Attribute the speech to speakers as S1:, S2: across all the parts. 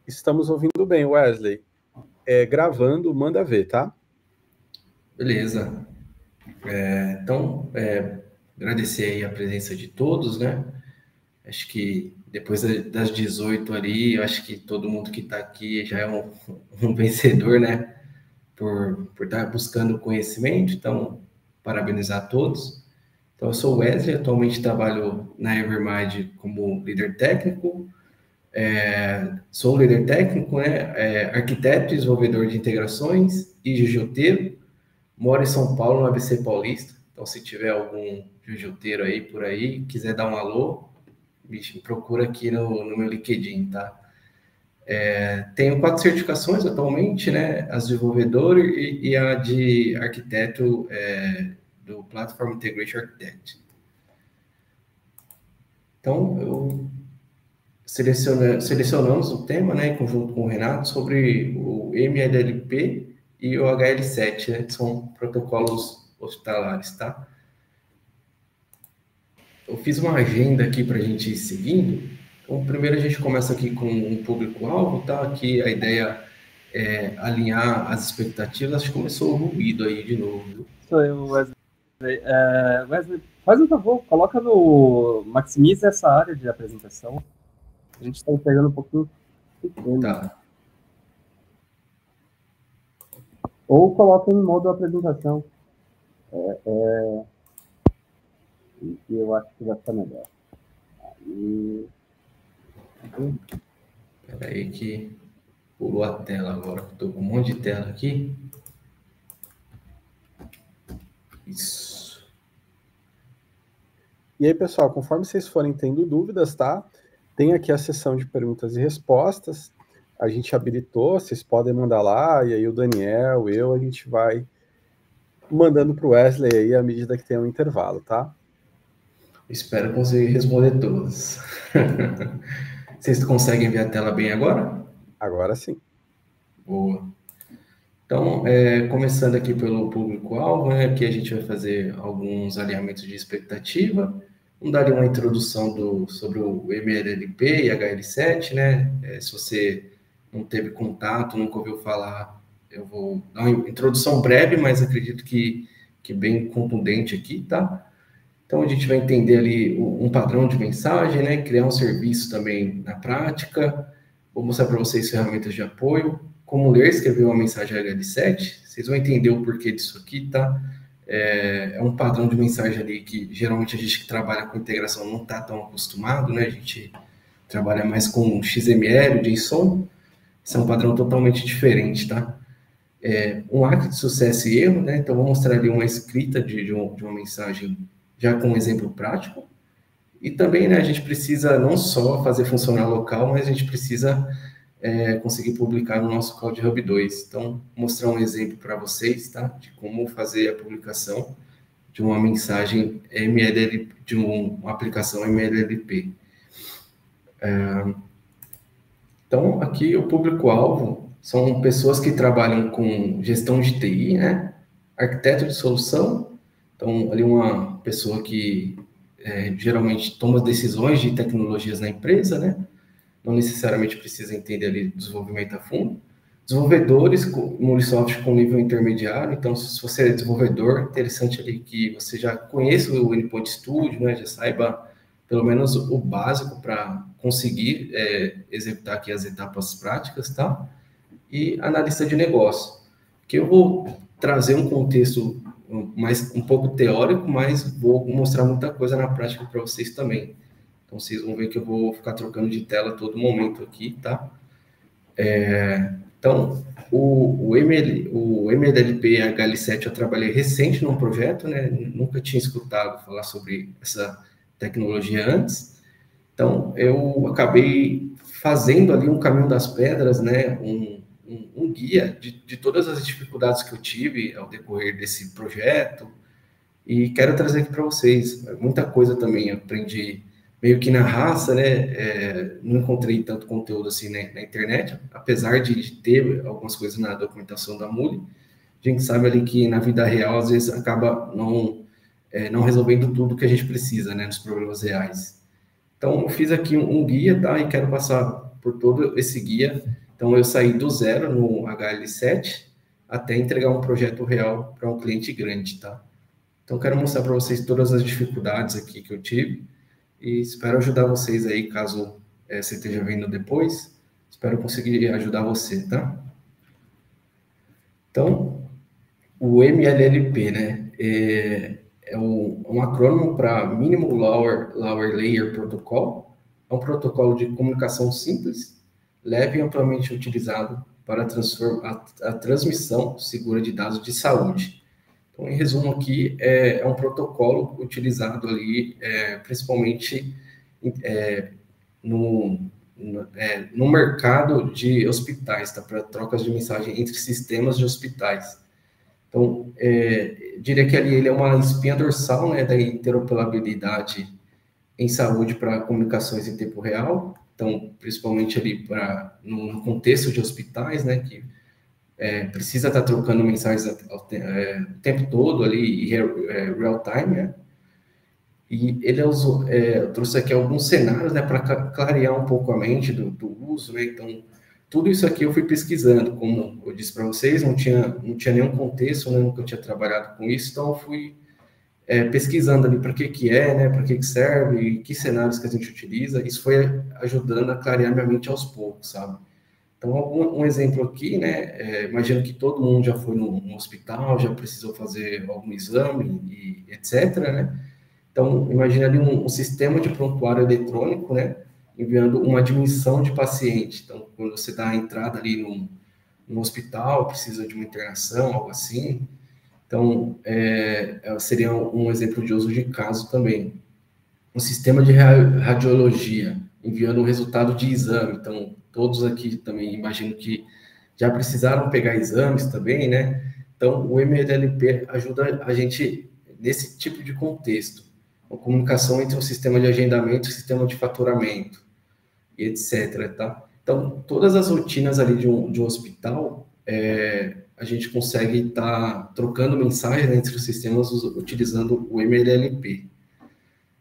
S1: Estamos ouvindo bem, Wesley. Gravando, manda ver, tá?
S2: Beleza. Então, agradecer aí a presença de todos, né? Acho que depois das 18 ali, eu acho que todo mundo que está aqui já é um vencedor, né? Por estar buscando conhecimento. Então, parabenizar a todos. Então, eu sou o Wesley, atualmente trabalho na Evermind como líder técnico. Sou líder técnico, né? Arquiteto e desenvolvedor de integrações e jiu-jiteiro. Moro em São Paulo, no ABC Paulista. Então, se tiver algum jiu-jiteiro aí por aí, quiser dar um alô, me procura aqui no meu LinkedIn, tá? Tenho 4 certificações atualmente, né? As de desenvolvedor e a de arquiteto do Platform Integration Architect. Então, selecionamos o tema, né, em conjunto com o Renato, sobre o MLLP e o HL7, né, que são protocolos hospitalares, tá? Eu fiz uma agenda aqui para a gente ir seguindo. Então, primeiro a gente começa aqui com um público-alvo, tá? Aqui a ideia é alinhar as expectativas. Acho que começou o ruído aí de novo, viu?
S3: Sou eu, Wesley. Wesley, faz um favor, coloca no... Maximiza essa área de apresentação. A gente está pegando um pouquinho pequeno.
S2: Tá.
S3: Ou coloca em modo apresentação. Eu acho que vai ficar melhor.
S2: Espera aí que pulou a tela agora. Estou com um monte de tela aqui. Isso.
S1: E aí, pessoal, conforme vocês forem tendo dúvidas, tá? Tem aqui a seção de perguntas e respostas. A gente habilitou, vocês podem mandar lá, e aí o Daniel, a gente vai mandando para o Wesley aí à medida que tem um intervalo, tá?
S2: Espero conseguir responder todas. Vocês conseguem ver a tela bem agora?
S1: Agora sim.
S2: Boa. Então, começando aqui pelo público-alvo, né, aqui a gente vai fazer alguns alinhamentos de expectativa. Vamos dar ali uma introdução sobre o MLLP e HL7, né? Se você não teve contato, nunca ouviu falar, eu vou dar uma introdução breve, mas acredito que bem contundente aqui, tá? Então, a gente vai entender ali um padrão de mensagem, né? Criar um serviço também na prática. Vou mostrar para vocês ferramentas de apoio. Como ler e escrever uma mensagem HL7. Vocês vão entender o porquê disso aqui, tá? É um padrão de mensagem ali que geralmente a gente que trabalha com integração não está tão acostumado, né? A gente trabalha mais com XML, JSON. Esse é um padrão totalmente diferente, tá? Um hack de sucesso e erro, né? Então, vou mostrar ali uma escrita de uma mensagem já com um exemplo prático. E também, né, a gente precisa não só fazer funcionar local, mas a gente precisa conseguir publicar no nosso Cloud Hub 2. Então, mostrar um exemplo para vocês, tá? De como fazer a publicação de uma mensagem MLLP, de uma aplicação MLLP. Então, aqui o público-alvo são pessoas que trabalham com gestão de TI, né? Arquiteto de solução. Então, ali uma pessoa que geralmente toma decisões de tecnologias na empresa, né? Não necessariamente precisa entender ali desenvolvimento a fundo. Desenvolvedores com Microsoft com nível intermediário. Então, se você é desenvolvedor, interessante ali que você já conheça o Endpoint Studio, né? Já saiba pelo menos o básico para conseguir executar aqui as etapas práticas, tá? E analista de negócio, que eu vou trazer um contexto um pouco teórico, mas vou mostrar muita coisa na prática para vocês também. Então, vocês vão ver que eu vou ficar trocando de tela a todo momento aqui, tá? Então, o MLLP HL7 eu trabalhei recente num projeto, né? Nunca tinha escutado falar sobre essa tecnologia antes. Então, eu acabei fazendo ali um caminho das pedras, né? Um guia de todas as dificuldades que eu tive ao decorrer desse projeto. E quero trazer aqui para vocês. Muita coisa também aprendi meio que na raça, né? Não encontrei tanto conteúdo assim na internet, apesar de ter algumas coisas na documentação da Muli. A gente sabe ali que na vida real, às vezes, acaba não resolvendo tudo que a gente precisa, né? Nos problemas reais. Então, eu fiz aqui um guia, tá? E quero passar por todo esse guia. Então, eu saí do zero no HL7 até entregar um projeto real para um cliente grande, tá? Então, quero mostrar para vocês todas as dificuldades aqui que eu tive e espero ajudar vocês aí, caso você esteja vendo depois. Espero conseguir ajudar você, tá? Então, o MLLP, né? É um acrônimo para Minimal Lower Layer Protocol. É um protocolo de comunicação simples, leve e amplamente utilizado para a transmissão segura de dados de saúde. Então, em resumo aqui, é um protocolo utilizado ali, principalmente no mercado de hospitais, tá? Para trocas de mensagem entre sistemas de hospitais. Então, diria que ali ele é uma espinha dorsal, né, da interoperabilidade em saúde para comunicações em tempo real. Então, principalmente ali no contexto de hospitais, né, que precisa estar trocando mensagens o tempo todo ali, real time, né? E ele eu trouxe aqui alguns cenários, né, para clarear um pouco a mente do uso, né? Então, tudo isso aqui eu fui pesquisando, como eu disse para vocês, não tinha nenhum contexto, né, nunca tinha trabalhado com isso, então eu fui pesquisando ali para que né, para que serve, e que cenários que a gente utiliza. Isso foi ajudando a clarear minha mente aos poucos, sabe? Então, um exemplo aqui, né, imagino que todo mundo já foi num hospital, já precisou fazer algum exame, e etc., né? Então, imagina ali um sistema de prontuário eletrônico, né, enviando uma admissão de paciente. Então, quando você dá a entrada ali no hospital, precisa de uma internação, algo assim. Então, seria um exemplo de uso de caso também. Um sistema de radiologia, enviando o resultado de exame. Então, todos aqui também imagino que já precisaram pegar exames também, né? Então, o MLLP ajuda a gente nesse tipo de contexto. A comunicação entre o sistema de agendamento e o sistema de faturamento, e etc., tá? Então, todas as rotinas ali de um hospital, a gente consegue estar trocando mensagens entre os sistemas utilizando o MLLP.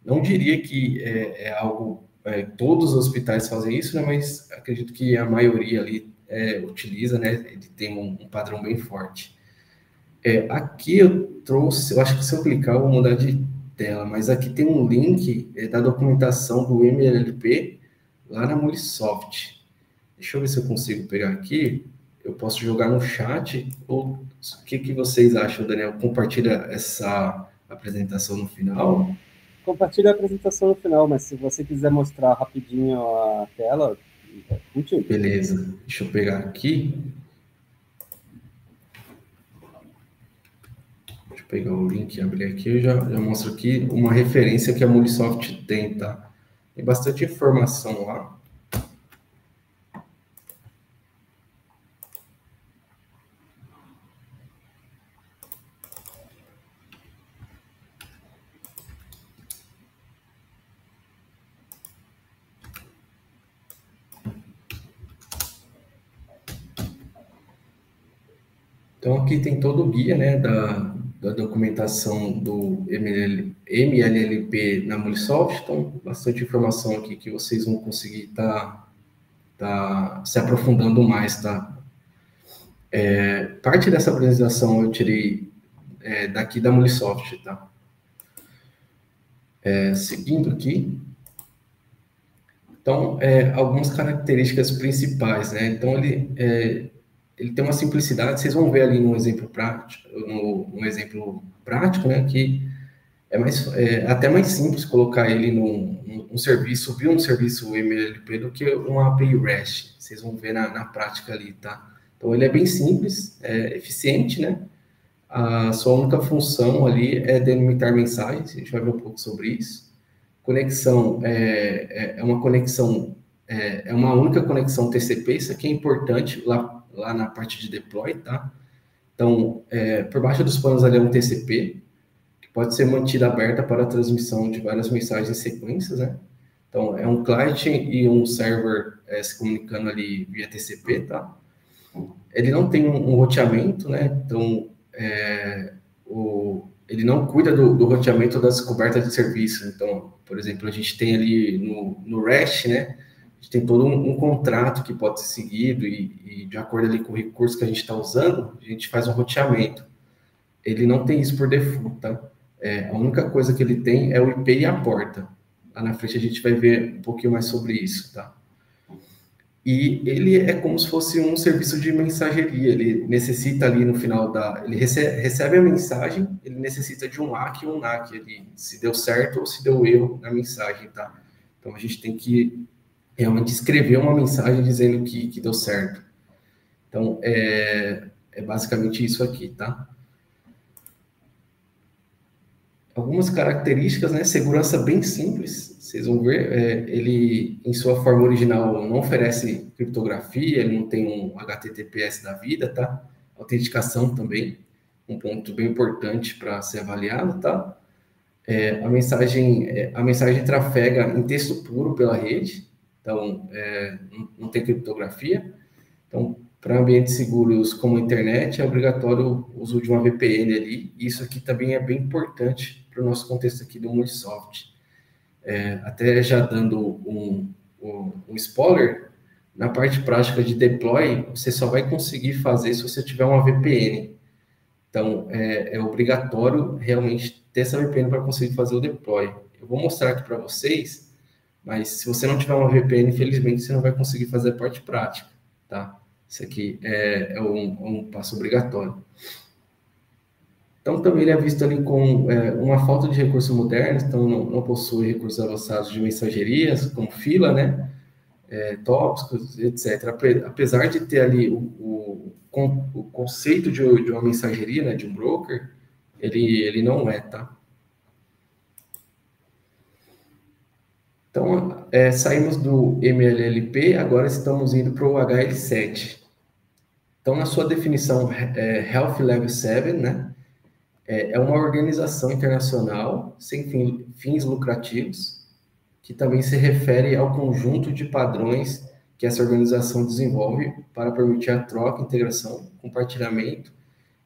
S2: Não diria que é algo... todos os hospitais fazem isso, né? Mas acredito que a maioria ali utiliza, né? Ele tem um padrão bem forte. Aqui eu trouxe... Eu acho que se eu clicar, eu vou mudar de tela, mas aqui tem um link da documentação do MLLP lá na Mulisoft. Deixa eu ver se eu consigo pegar aqui. Eu posso jogar no chat, ou o que vocês acham, Daniel? Compartilha essa apresentação no final.
S3: Compartilha a apresentação no final, mas se você quiser mostrar rapidinho a tela, contigo.
S2: Beleza, deixa eu pegar aqui. Deixa eu pegar o link e abrir aqui. Eu já mostro aqui uma referência que a Mulisoft tem, tá? Tem bastante informação lá. Então, aqui tem todo o guia, né, da documentação do MLLP na Mulisoft. Então, bastante informação aqui que vocês vão conseguir estar se aprofundando mais, tá? Parte dessa apresentação eu tirei daqui da Mulisoft, tá? Seguindo aqui. Então, algumas características principais, né? Então, ele tem uma simplicidade, vocês vão ver ali no exemplo prático, né, que até mais simples colocar ele num serviço, subir um serviço MLLP do que uma API REST. Vocês vão ver na prática ali, tá? Então, ele é bem simples, eficiente, né? A sua única função ali é delimitar mensagens, a gente vai ver um pouco sobre isso. Conexão é uma única conexão TCP, isso aqui é importante lá na parte de deploy, tá? Então, por baixo dos panos ali é um TCP, que pode ser mantida aberta para a transmissão de várias mensagens em sequências, né? Então, é um client e um server se comunicando ali via TCP, tá? Ele não tem um roteamento, né? Então, ele não cuida do roteamento da descoberta de serviço. Então, por exemplo, a gente tem ali no REST, né? A gente tem todo um contrato que pode ser seguido e de acordo ali com o recurso que a gente está usando, a gente faz um roteamento. Ele não tem isso por default, tá? A única coisa que ele tem é o IP e a porta. Lá na frente a gente vai ver um pouquinho mais sobre isso, tá? E ele é como se fosse um serviço de mensageria. Ele necessita ali no final ele recebe a mensagem, ele necessita de um ACK e um NACK, se deu certo ou se deu erro na mensagem, tá? Então a gente tem que realmente escrever uma mensagem dizendo que deu certo. Então é basicamente isso aqui, tá? Algumas características, né? Segurança bem simples, vocês vão ver. Ele, em sua forma original, não oferece criptografia, ele não tem um HTTPS da vida, tá? Autenticação também, um ponto bem importante para ser avaliado, tá? A mensagem trafega em texto puro pela rede, então não tem criptografia. Então, para ambientes seguros como a internet, é obrigatório o uso de uma VPN ali. Isso aqui também é bem importante para o nosso contexto aqui do Multisoft. Até já dando um spoiler, na parte prática de deploy, você só vai conseguir fazer se você tiver uma VPN. Então, é obrigatório realmente ter essa VPN para conseguir fazer o deploy. Eu vou mostrar aqui para vocês, mas se você não tiver uma VPN, infelizmente, você não vai conseguir fazer a parte prática, tá? Isso aqui é um passo obrigatório. Então, também ele é visto ali com uma falta de recursos modernos, então não possui recursos avançados de mensagerias, como fila, né? Tópicos, etc. Apesar de ter ali o conceito de uma mensageria, né, de um broker, ele não é, tá? Então, saímos do MLLP, agora estamos indo para o HL7. Então, na sua definição, Health Level 7, né, é uma organização internacional sem fins lucrativos, que também se refere ao conjunto de padrões que essa organização desenvolve para permitir a troca, integração, compartilhamento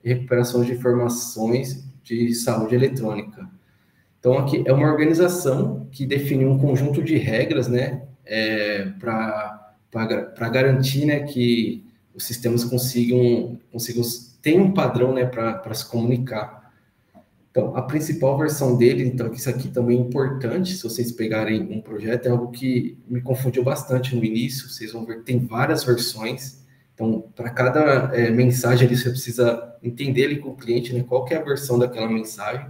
S2: e recuperação de informações de saúde eletrônica. Então, aqui é uma organização que define um conjunto de regras, né, para garantir, né, que os sistemas tenham um padrão, né, para se comunicar. Então, a principal versão dele, então, isso aqui também é importante, se vocês pegarem um projeto, é algo que me confundiu bastante no início, vocês vão ver que tem várias versões, então, para cada mensagem ali, você precisa entender ali com o cliente, né, qual que é a versão daquela mensagem.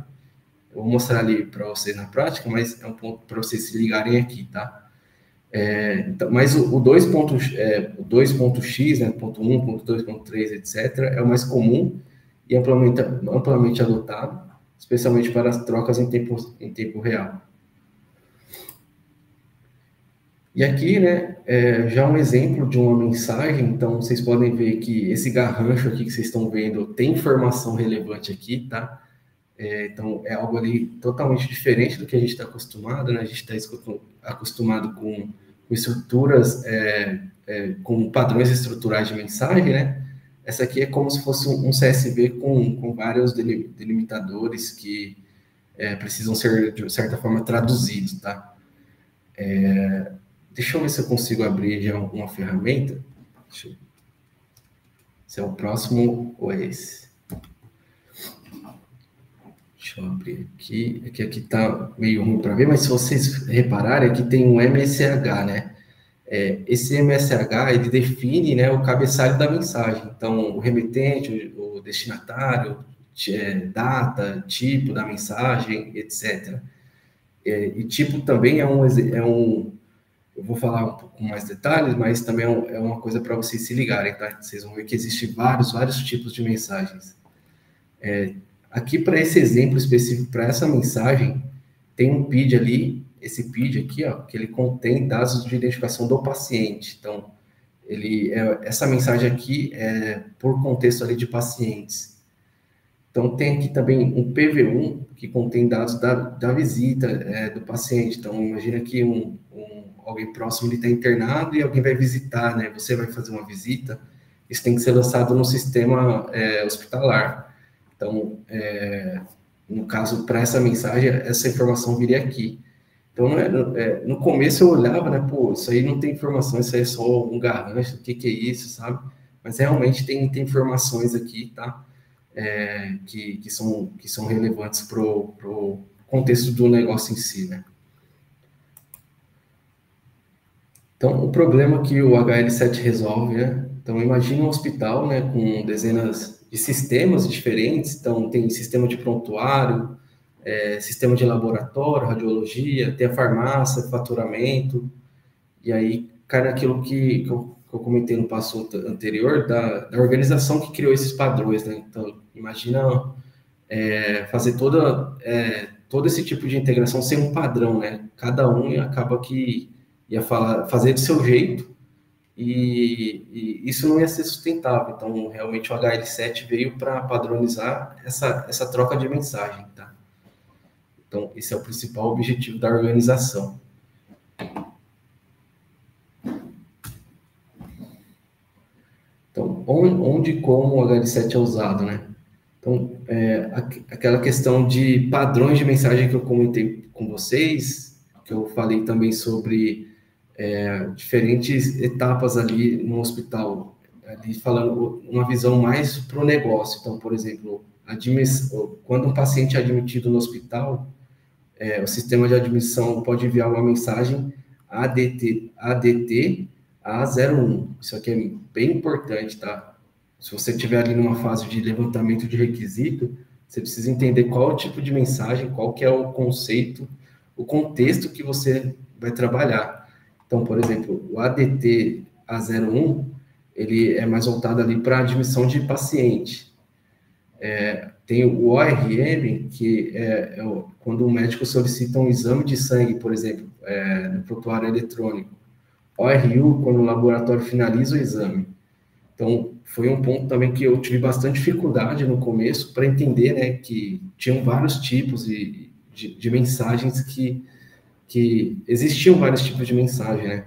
S2: Eu vou mostrar ali para vocês na prática, mas é um ponto para vocês se ligarem aqui, tá? Então, mas o 2.x, né, ponto 1, ponto 2, ponto 3, etc., é o mais comum e amplamente adotado, especialmente para as trocas em tempo real. E aqui, né, já um exemplo de uma mensagem, então vocês podem ver que esse garrancho aqui que vocês estão vendo tem informação relevante aqui, tá? Então, é algo ali totalmente diferente do que a gente está acostumado, né? A gente está acostumado com estruturas, com padrões estruturais de mensagem, né? Essa aqui é como se fosse um CSV com vários delimitadores que precisam ser, de certa forma, traduzidos, tá? Deixa eu ver se eu consigo abrir já uma ferramenta. Se é o próximo ou é esse. Deixa eu abrir aqui. Aqui tá meio ruim para ver, mas se vocês repararem, aqui tem um MSH, né? Esse MSH, ele define, né, o cabeçalho da mensagem. Então, o remetente, o destinatário, data, tipo da mensagem, etc. E tipo também eu vou falar um pouco mais detalhes, mas também é uma coisa para vocês se ligarem, tá? Vocês vão ver que existem vários tipos de mensagens. Aqui, para esse exemplo específico, para essa mensagem, tem um PID ali, esse PID aqui, ó, que ele contém dados de identificação do paciente. Então, essa mensagem aqui é por contexto ali de pacientes. Então, tem aqui também um PV1, que contém dados da visita do paciente. Então, imagina que alguém próximo está internado e alguém vai visitar, né? Você vai fazer uma visita, isso tem que ser lançado no sistema hospitalar. Então, no caso, para essa mensagem, essa informação viria aqui. Então, no começo eu olhava, né, pô, isso aí não tem informação, isso aí é só um garrancho, o que é isso, sabe? Mas realmente tem informações aqui, tá? Que são relevantes pro contexto do negócio em si, né? Então, o problema que o HL7 resolve, né? Então, imagine um hospital, né, com dezenas de sistemas diferentes. Então, tem sistema de prontuário, sistema de laboratório, radiologia, tem a farmácia, faturamento, e aí cai naquilo que eu comentei no passo anterior, da organização que criou esses padrões, né? Então, imagina fazer todo esse tipo de integração sem um padrão, né? Cada um acaba que ia fazer do seu jeito, e isso não ia ser sustentável. Então, realmente, o HL7 veio para padronizar essa troca de mensagem, tá? Então, esse é o principal objetivo da organização. Então, onde e como o HL7 é usado, né? Então, aquela questão de padrões de mensagem que eu comentei com vocês, que eu falei também sobre diferentes etapas ali no hospital, ali falando uma visão mais para o negócio. Então, por exemplo, quando um paciente é admitido no hospital, o sistema de admissão pode enviar uma mensagem ADT A01. Isso aqui é bem importante, tá? Se você estiver ali numa fase de levantamento de requisito, você precisa entender qual é o tipo de mensagem, qual que é o conceito, o contexto que você vai trabalhar. Então, por exemplo, o ADT A01, ele é mais voltado ali para admissão de paciente. Tem o ORM, que quando o médico solicita um exame de sangue, por exemplo, no prontuário eletrônico. ORU, quando o laboratório finaliza o exame. Então, foi um ponto também que eu tive bastante dificuldade no começo para entender, né, que tinham vários tipos de mensagens que existiam vários tipos de mensagem, né?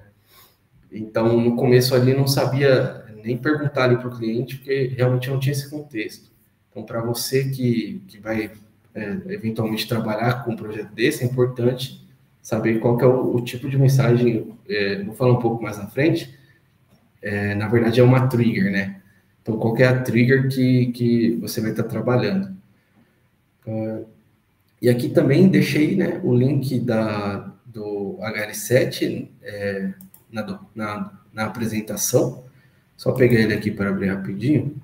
S2: Então, no começo ali, não sabia nem perguntar ali para o cliente, porque realmente não tinha esse contexto. Então, para você que vai eventualmente trabalhar com um projeto desse, é importante saber qual que é o tipo de mensagem. Vou falar um pouco mais na frente. Na verdade, é uma trigger, né? Então, qual que é a trigger que você vai estar trabalhando. E aqui também deixei, né, o link do HL7 na apresentação. Só pegar ele aqui para abrir rapidinho.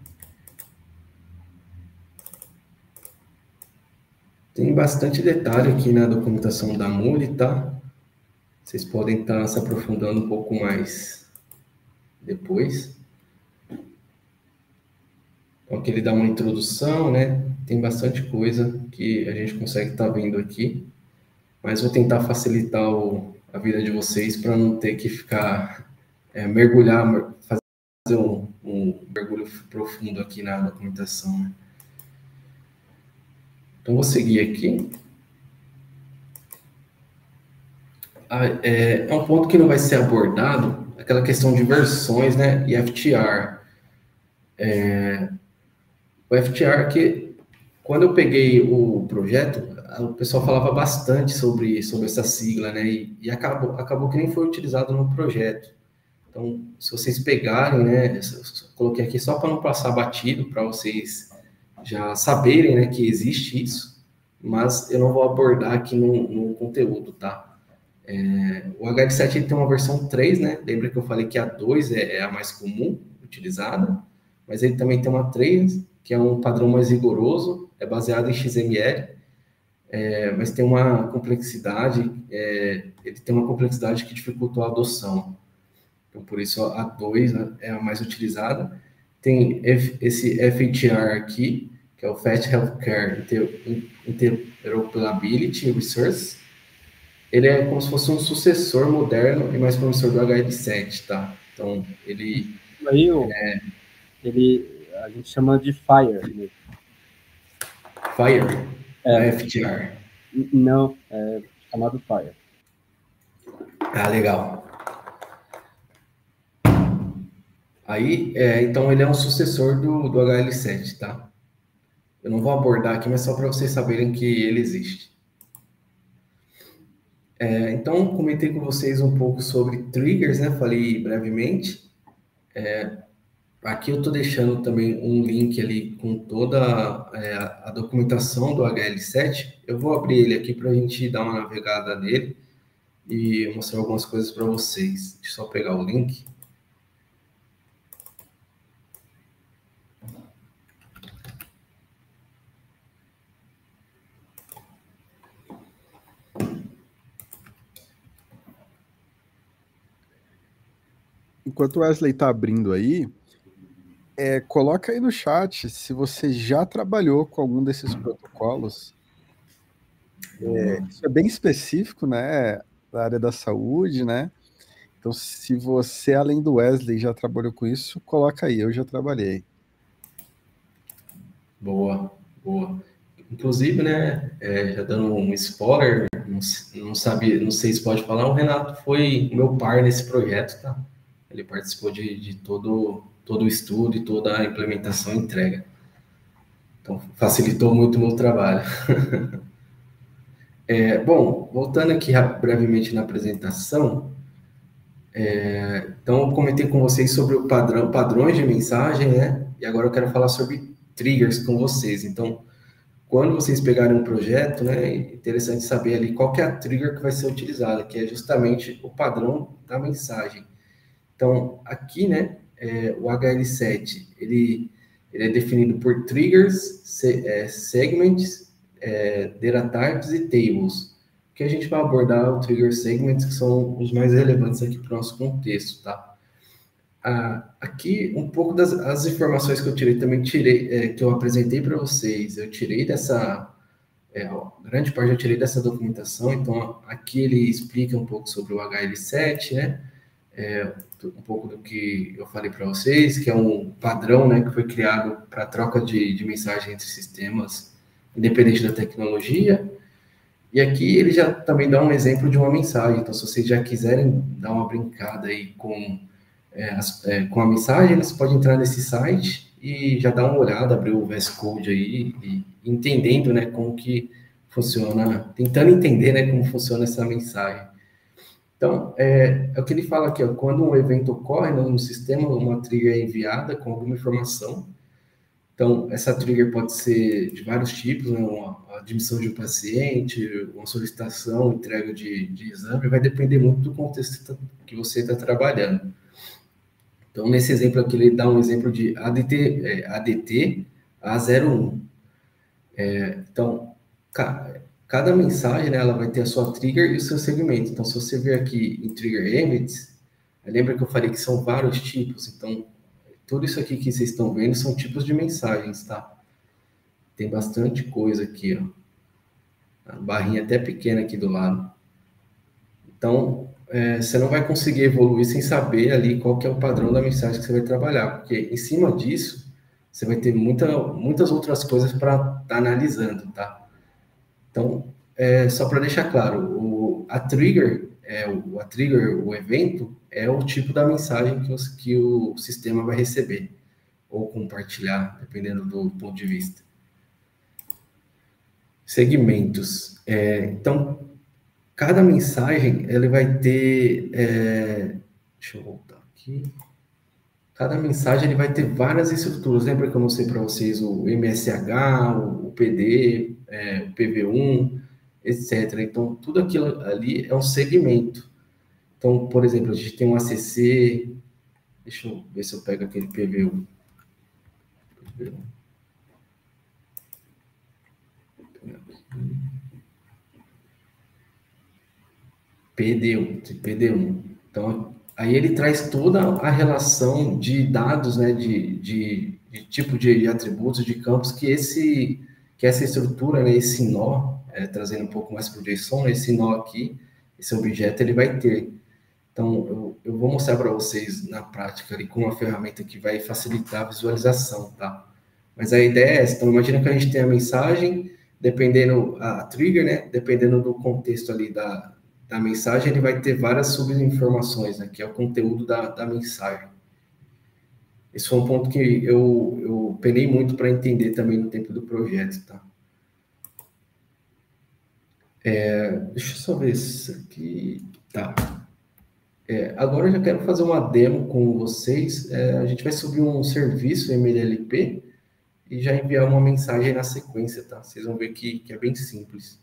S2: Tem bastante detalhe aqui na documentação da MULI, tá? Vocês podem estar se aprofundando um pouco mais depois. Então, aqui ele dá uma introdução, né? Tem bastante coisa que a gente consegue estar vendo aqui. Mas vou tentar facilitar a vida de vocês para não ter que ficar mergulhar, fazer um mergulho profundo aqui na documentação, né? Então, vou seguir aqui. É um ponto que não vai ser abordado, aquela questão de versões, né, e FTR. O FTR, que quando eu peguei o projeto, o pessoal falava bastante sobre essa sigla, né, e acabou que nem foi utilizado no projeto. Então, se vocês pegarem, né, eu coloquei aqui só para não passar batido, para vocês já saberem, né, que existe isso, mas eu não vou abordar aqui no conteúdo, tá? O HL7 ele tem uma versão 3, né? Lembra que eu falei que a 2 é a mais comum utilizada, mas ele também tem uma 3, que é um padrão mais rigoroso, é baseado em XML, mas tem uma complexidade, ele tem uma complexidade que dificultou a adoção. Então, por isso, a 2, né, é a mais utilizada. Tem esse FHR aqui, que é o Fast Healthcare Interoperability Resource. Ele é como se fosse um sucessor moderno e mais promissor do HL7, tá? Então, ele...
S3: Aí, a gente chama de FHIR. Né?
S2: FHIR? FHR?
S3: Não, é chamado FHIR.
S2: Ah, legal. Aí, então, ele é um sucessor do HL7, tá? Eu não vou abordar aqui, mas só para vocês saberem que ele existe. Então, comentei com vocês um pouco sobre triggers, né? Falei brevemente. Aqui eu estou deixando também um link ali com toda a documentação do HL7. Eu vou abrir ele aqui para a gente dar uma navegada nele e mostrar algumas coisas para vocês. Deixa eu só pegar o link.
S1: Enquanto o Wesley está abrindo aí, coloca aí no chat se você já trabalhou com algum desses protocolos. Isso é bem específico, né, da área da saúde, né? Então, se você, além do Wesley, já trabalhou com isso, coloca aí, eu já trabalhei.
S2: Boa, boa. Inclusive, né, já dando um spoiler, não sei se pode falar, o Renato foi meu par nesse projeto, tá? Ele participou de todo o estudo e toda a implementação e entrega. Então, facilitou muito o meu trabalho. Bom, voltando aqui brevemente na apresentação, então eu comentei com vocês sobre o padrões de mensagem, né? E agora eu quero falar sobre triggers com vocês. Então, quando vocês pegarem um projeto, né, é interessante saber ali qual que é a trigger que vai ser utilizada, que é justamente o padrão da mensagem. Então, aqui, né, o HL7, ele é definido por triggers, segments, data types e tables. Que a gente vai abordar o trigger segments, que são os mais relevantes aqui para o nosso contexto, tá? Aqui, um pouco das informações que eu tirei, que eu apresentei para vocês, eu tirei dessa, grande parte eu tirei dessa documentação, então aqui ele explica um pouco sobre o HL7, né? Um pouco do que eu falei para vocês, que é um padrão, né, que foi criado para troca de mensagem entre sistemas, independente da tecnologia. E aqui ele já também dá um exemplo de uma mensagem. Então, se vocês já quiserem dar uma brincada aí com a mensagem, você pode entrar nesse site e já dar uma olhada, abrir o VS Code aí, e entendendo, né, como que funciona, tentando entender, né, como funciona essa mensagem. Então, é o que ele fala aqui, ó, quando um evento ocorre no sistema, uma trigger é enviada com alguma informação. Então, essa trigger pode ser de vários tipos, né, uma admissão de um paciente, uma solicitação, entrega de exame, vai depender muito do contexto que você está trabalhando. Então, nesse exemplo aqui, ele dá um exemplo de ADT A01. Então, cada mensagem, né, ela vai ter a sua trigger e o seu segmento. Então, se você ver aqui em trigger emits, lembra que eu falei que são vários tipos. Então, tudo isso aqui que vocês estão vendo são tipos de mensagens, tá? Tem bastante coisa aqui, ó. A barrinha até pequena aqui do lado. Então, você não vai conseguir evoluir sem saber ali qual que é o padrão da mensagem que você vai trabalhar, porque em cima disso, você vai ter muitas outras coisas para estar analisando, tá? Então, só para deixar claro, a trigger, o evento, é o tipo da mensagem que o sistema vai receber ou compartilhar, dependendo do ponto de vista. Segmentos. Então, cada mensagem, ele vai ter... deixa eu voltar aqui. Cada mensagem, ele vai ter várias estruturas. Lembra que eu mostrei para vocês o MSH, o PD, o PV1, etc. Então, tudo aquilo ali é um segmento. Então, por exemplo, a gente tem um ACC... Deixa eu ver se eu pego aquele PV1. PD1. Então, aí ele traz toda a relação de dados, né, de tipo de atributos, de campos, que essa estrutura, né, esse nó, trazendo um pouco mais para o JSON, esse nó aqui, esse objeto, ele vai ter. Então, eu vou mostrar para vocês na prática ali com uma ferramenta que vai facilitar a visualização, tá? Mas a ideia é essa. Então, imagina que a gente tem a mensagem, dependendo a trigger, né? Dependendo do contexto ali da mensagem, ele vai ter várias subinformações, né? Que é o conteúdo da mensagem. Esse foi um ponto que eu penei muito para entender também no tempo do projeto, tá? Deixa eu só ver isso aqui. Tá. Agora eu já quero fazer uma demo com vocês. A gente vai subir um serviço MLLP e já enviar uma mensagem na sequência, tá? Vocês vão ver que é bem simples.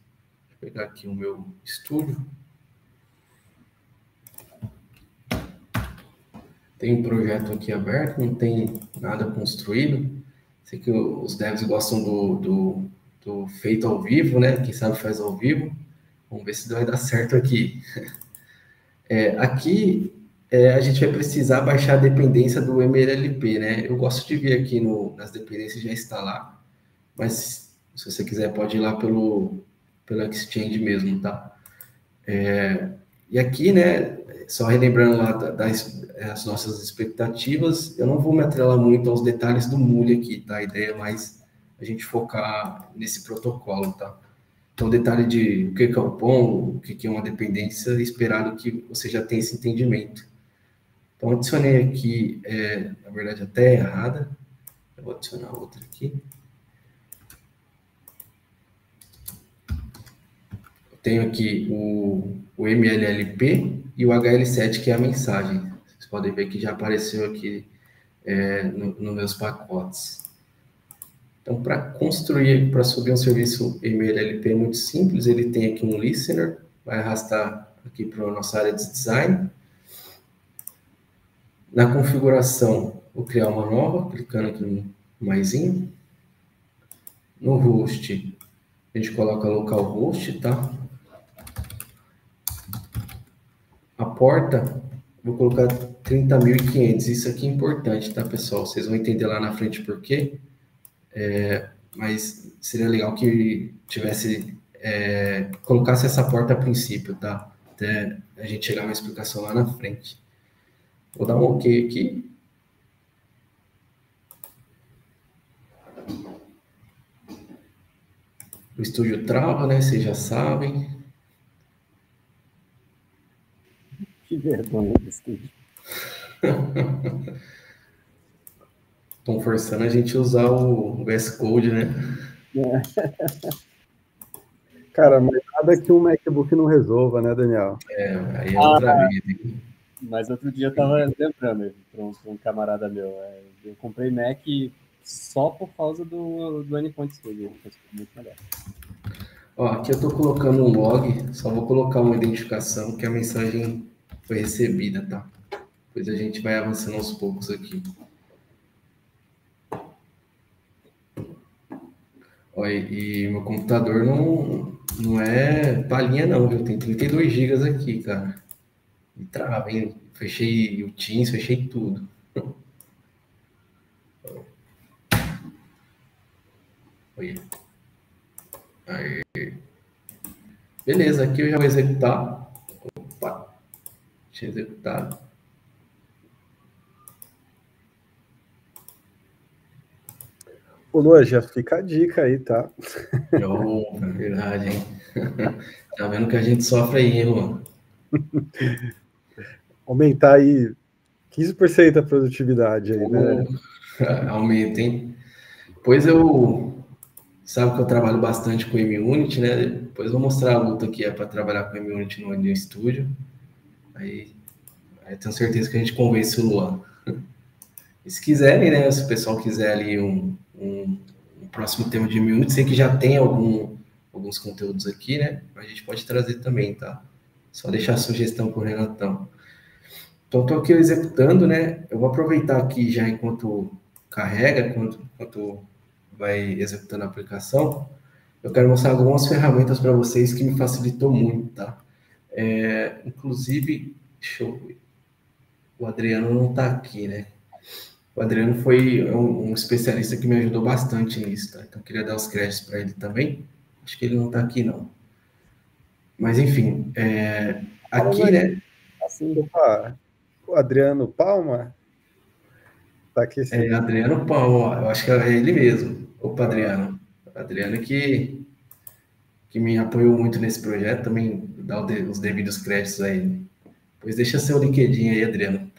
S2: Vou pegar aqui o meu estúdio. Tem um projeto aqui aberto, não tem nada construído. Sei que os devs gostam do feito ao vivo, né? Quem sabe faz ao vivo. Vamos ver se vai dar certo aqui. Aqui a gente vai precisar baixar a dependência do MLLP, né? Eu gosto de vir aqui nas dependências e já instalar, mas se você quiser pode ir lá pelo Exchange mesmo, tá? E aqui, né, só relembrando lá as nossas expectativas, eu não vou me atrelar muito aos detalhes do MULI aqui, tá? A ideia é mais a gente focar nesse protocolo, tá? Então, detalhe de o que é o POM, o que é uma dependência, esperado que você já tenha esse entendimento. Então, adicionei aqui, na verdade, até errada. Eu vou adicionar outra aqui. Eu tenho aqui o MLLP e o HL7, que é a mensagem. Vocês podem ver que já apareceu aqui nos meus pacotes. Então, para subir um serviço MLLP é muito simples. Ele tem aqui um listener, vai arrastar aqui para a nossa área de design. Na configuração, vou criar uma nova, clicando aqui no maisinho. No host, a gente coloca localhost, tá? A porta, vou colocar 30.500. Isso aqui é importante, tá, pessoal? Vocês vão entender lá na frente por quê. Mas seria legal que colocasse essa porta a princípio, tá? Até a gente chegar a uma explicação lá na frente. Vou dar um OK aqui. O estúdio trava, né? Vocês já sabem.
S3: Que vergonha do estúdio.
S2: Estão forçando a gente a usar o VS Code, né?
S1: Cara, mas nada que um MacBook não resolva, né, Daniel?
S2: Aí é outra vida.
S3: Mas outro dia eu estava lembrando para um camarada meu. Eu comprei Mac só por causa do Endpoint Studio. Muito melhor.
S2: Ó, aqui eu estou colocando um log, só vou colocar uma identificação que a mensagem foi recebida, tá? Depois a gente vai avançando aos poucos aqui. Ó, e meu computador não é palhinha não, viu? Tem 32 GB aqui, cara. E trava, hein? Fechei o Teams, fechei tudo. Olha. Aí. Beleza, aqui eu já vou executar. Opa. Deixa eu executar.
S1: Ô, Lua, já fica a dica aí, tá?
S2: Oh, é verdade, hein? Tá vendo que a gente sofre aí, hein, Luan?
S1: Aumentar aí 15% a produtividade aí, né?
S2: Aumenta, hein? Pois sabe que eu trabalho bastante com MUnity, né? Depois eu vou mostrar a luta que é para trabalhar com MUnity no Unreal Studio. Aí eu tenho certeza que a gente convence o Luan. E se quiserem, né? Se o pessoal quiser ali um próximo tema de MUnity, sei que já tem alguns conteúdos aqui, né? A gente pode trazer também, tá? Só deixar a sugestão pro Renatão. Então, estou aqui executando, né? Eu vou aproveitar aqui já enquanto carrega, enquanto vai executando a aplicação. Eu quero mostrar algumas ferramentas para vocês que me facilitou muito, tá? Inclusive, deixa eu ver. O Adriano não está aqui, né? O Adriano foi um especialista que me ajudou bastante nisso, tá? Então, eu queria dar os créditos para ele também. Acho que ele não está aqui, não. Mas, enfim, aqui, né?
S1: Assim, opa, o Adriano Palma? Tá aqui sim.
S2: Adriano Palma, eu acho que é ele mesmo. Opa, Adriano. Adriano que me apoiou muito nesse projeto, também dá os devidos créditos a ele. Pois deixa seu LinkedIn aí, Adriano,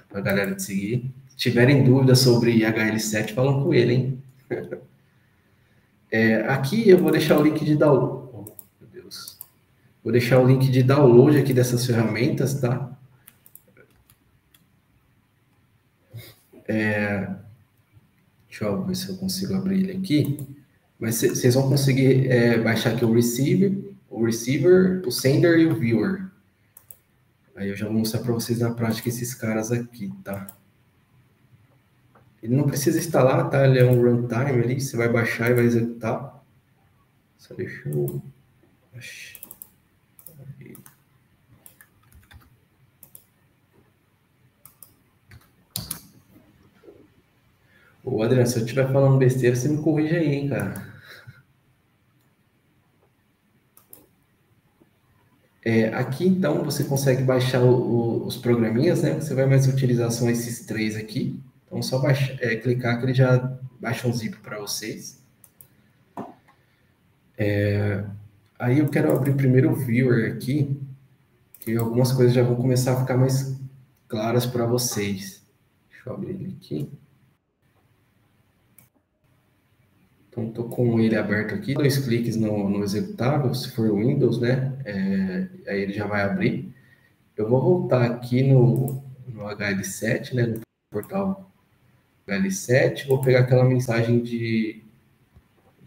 S2: para a galera te seguir. Se tiverem dúvidas sobre HL7, falam com ele, hein? Aqui eu vou deixar o link de download. Oh, meu Deus. Vou deixar o link de download aqui dessas ferramentas, tá? Deixa eu ver se eu consigo abrir ele aqui. Mas vocês vão conseguir baixar aqui o receiver, o sender e o viewer. Aí eu já vou mostrar para vocês na prática esses caras aqui, tá? Ele não precisa instalar, tá? Ele é um runtime ali, você vai baixar e vai executar. Só deixa eu... Ô, Adriano, se eu estiver falando besteira, você me corrige aí, hein, cara. Aqui, então, você consegue baixar os programinhas, né? Você vai mais utilizar são esses 3 aqui. Então, só clicar que ele já baixa um zip para vocês. Aí eu quero abrir primeiro o viewer aqui, que algumas coisas já vão começar a ficar mais claras para vocês. Deixa eu abrir ele aqui. Então, estou com ele aberto aqui, 2 cliques no executável, se for Windows, né? Aí ele já vai abrir. Eu vou voltar aqui no HL7, né? No portal HL7, vou pegar aquela mensagem de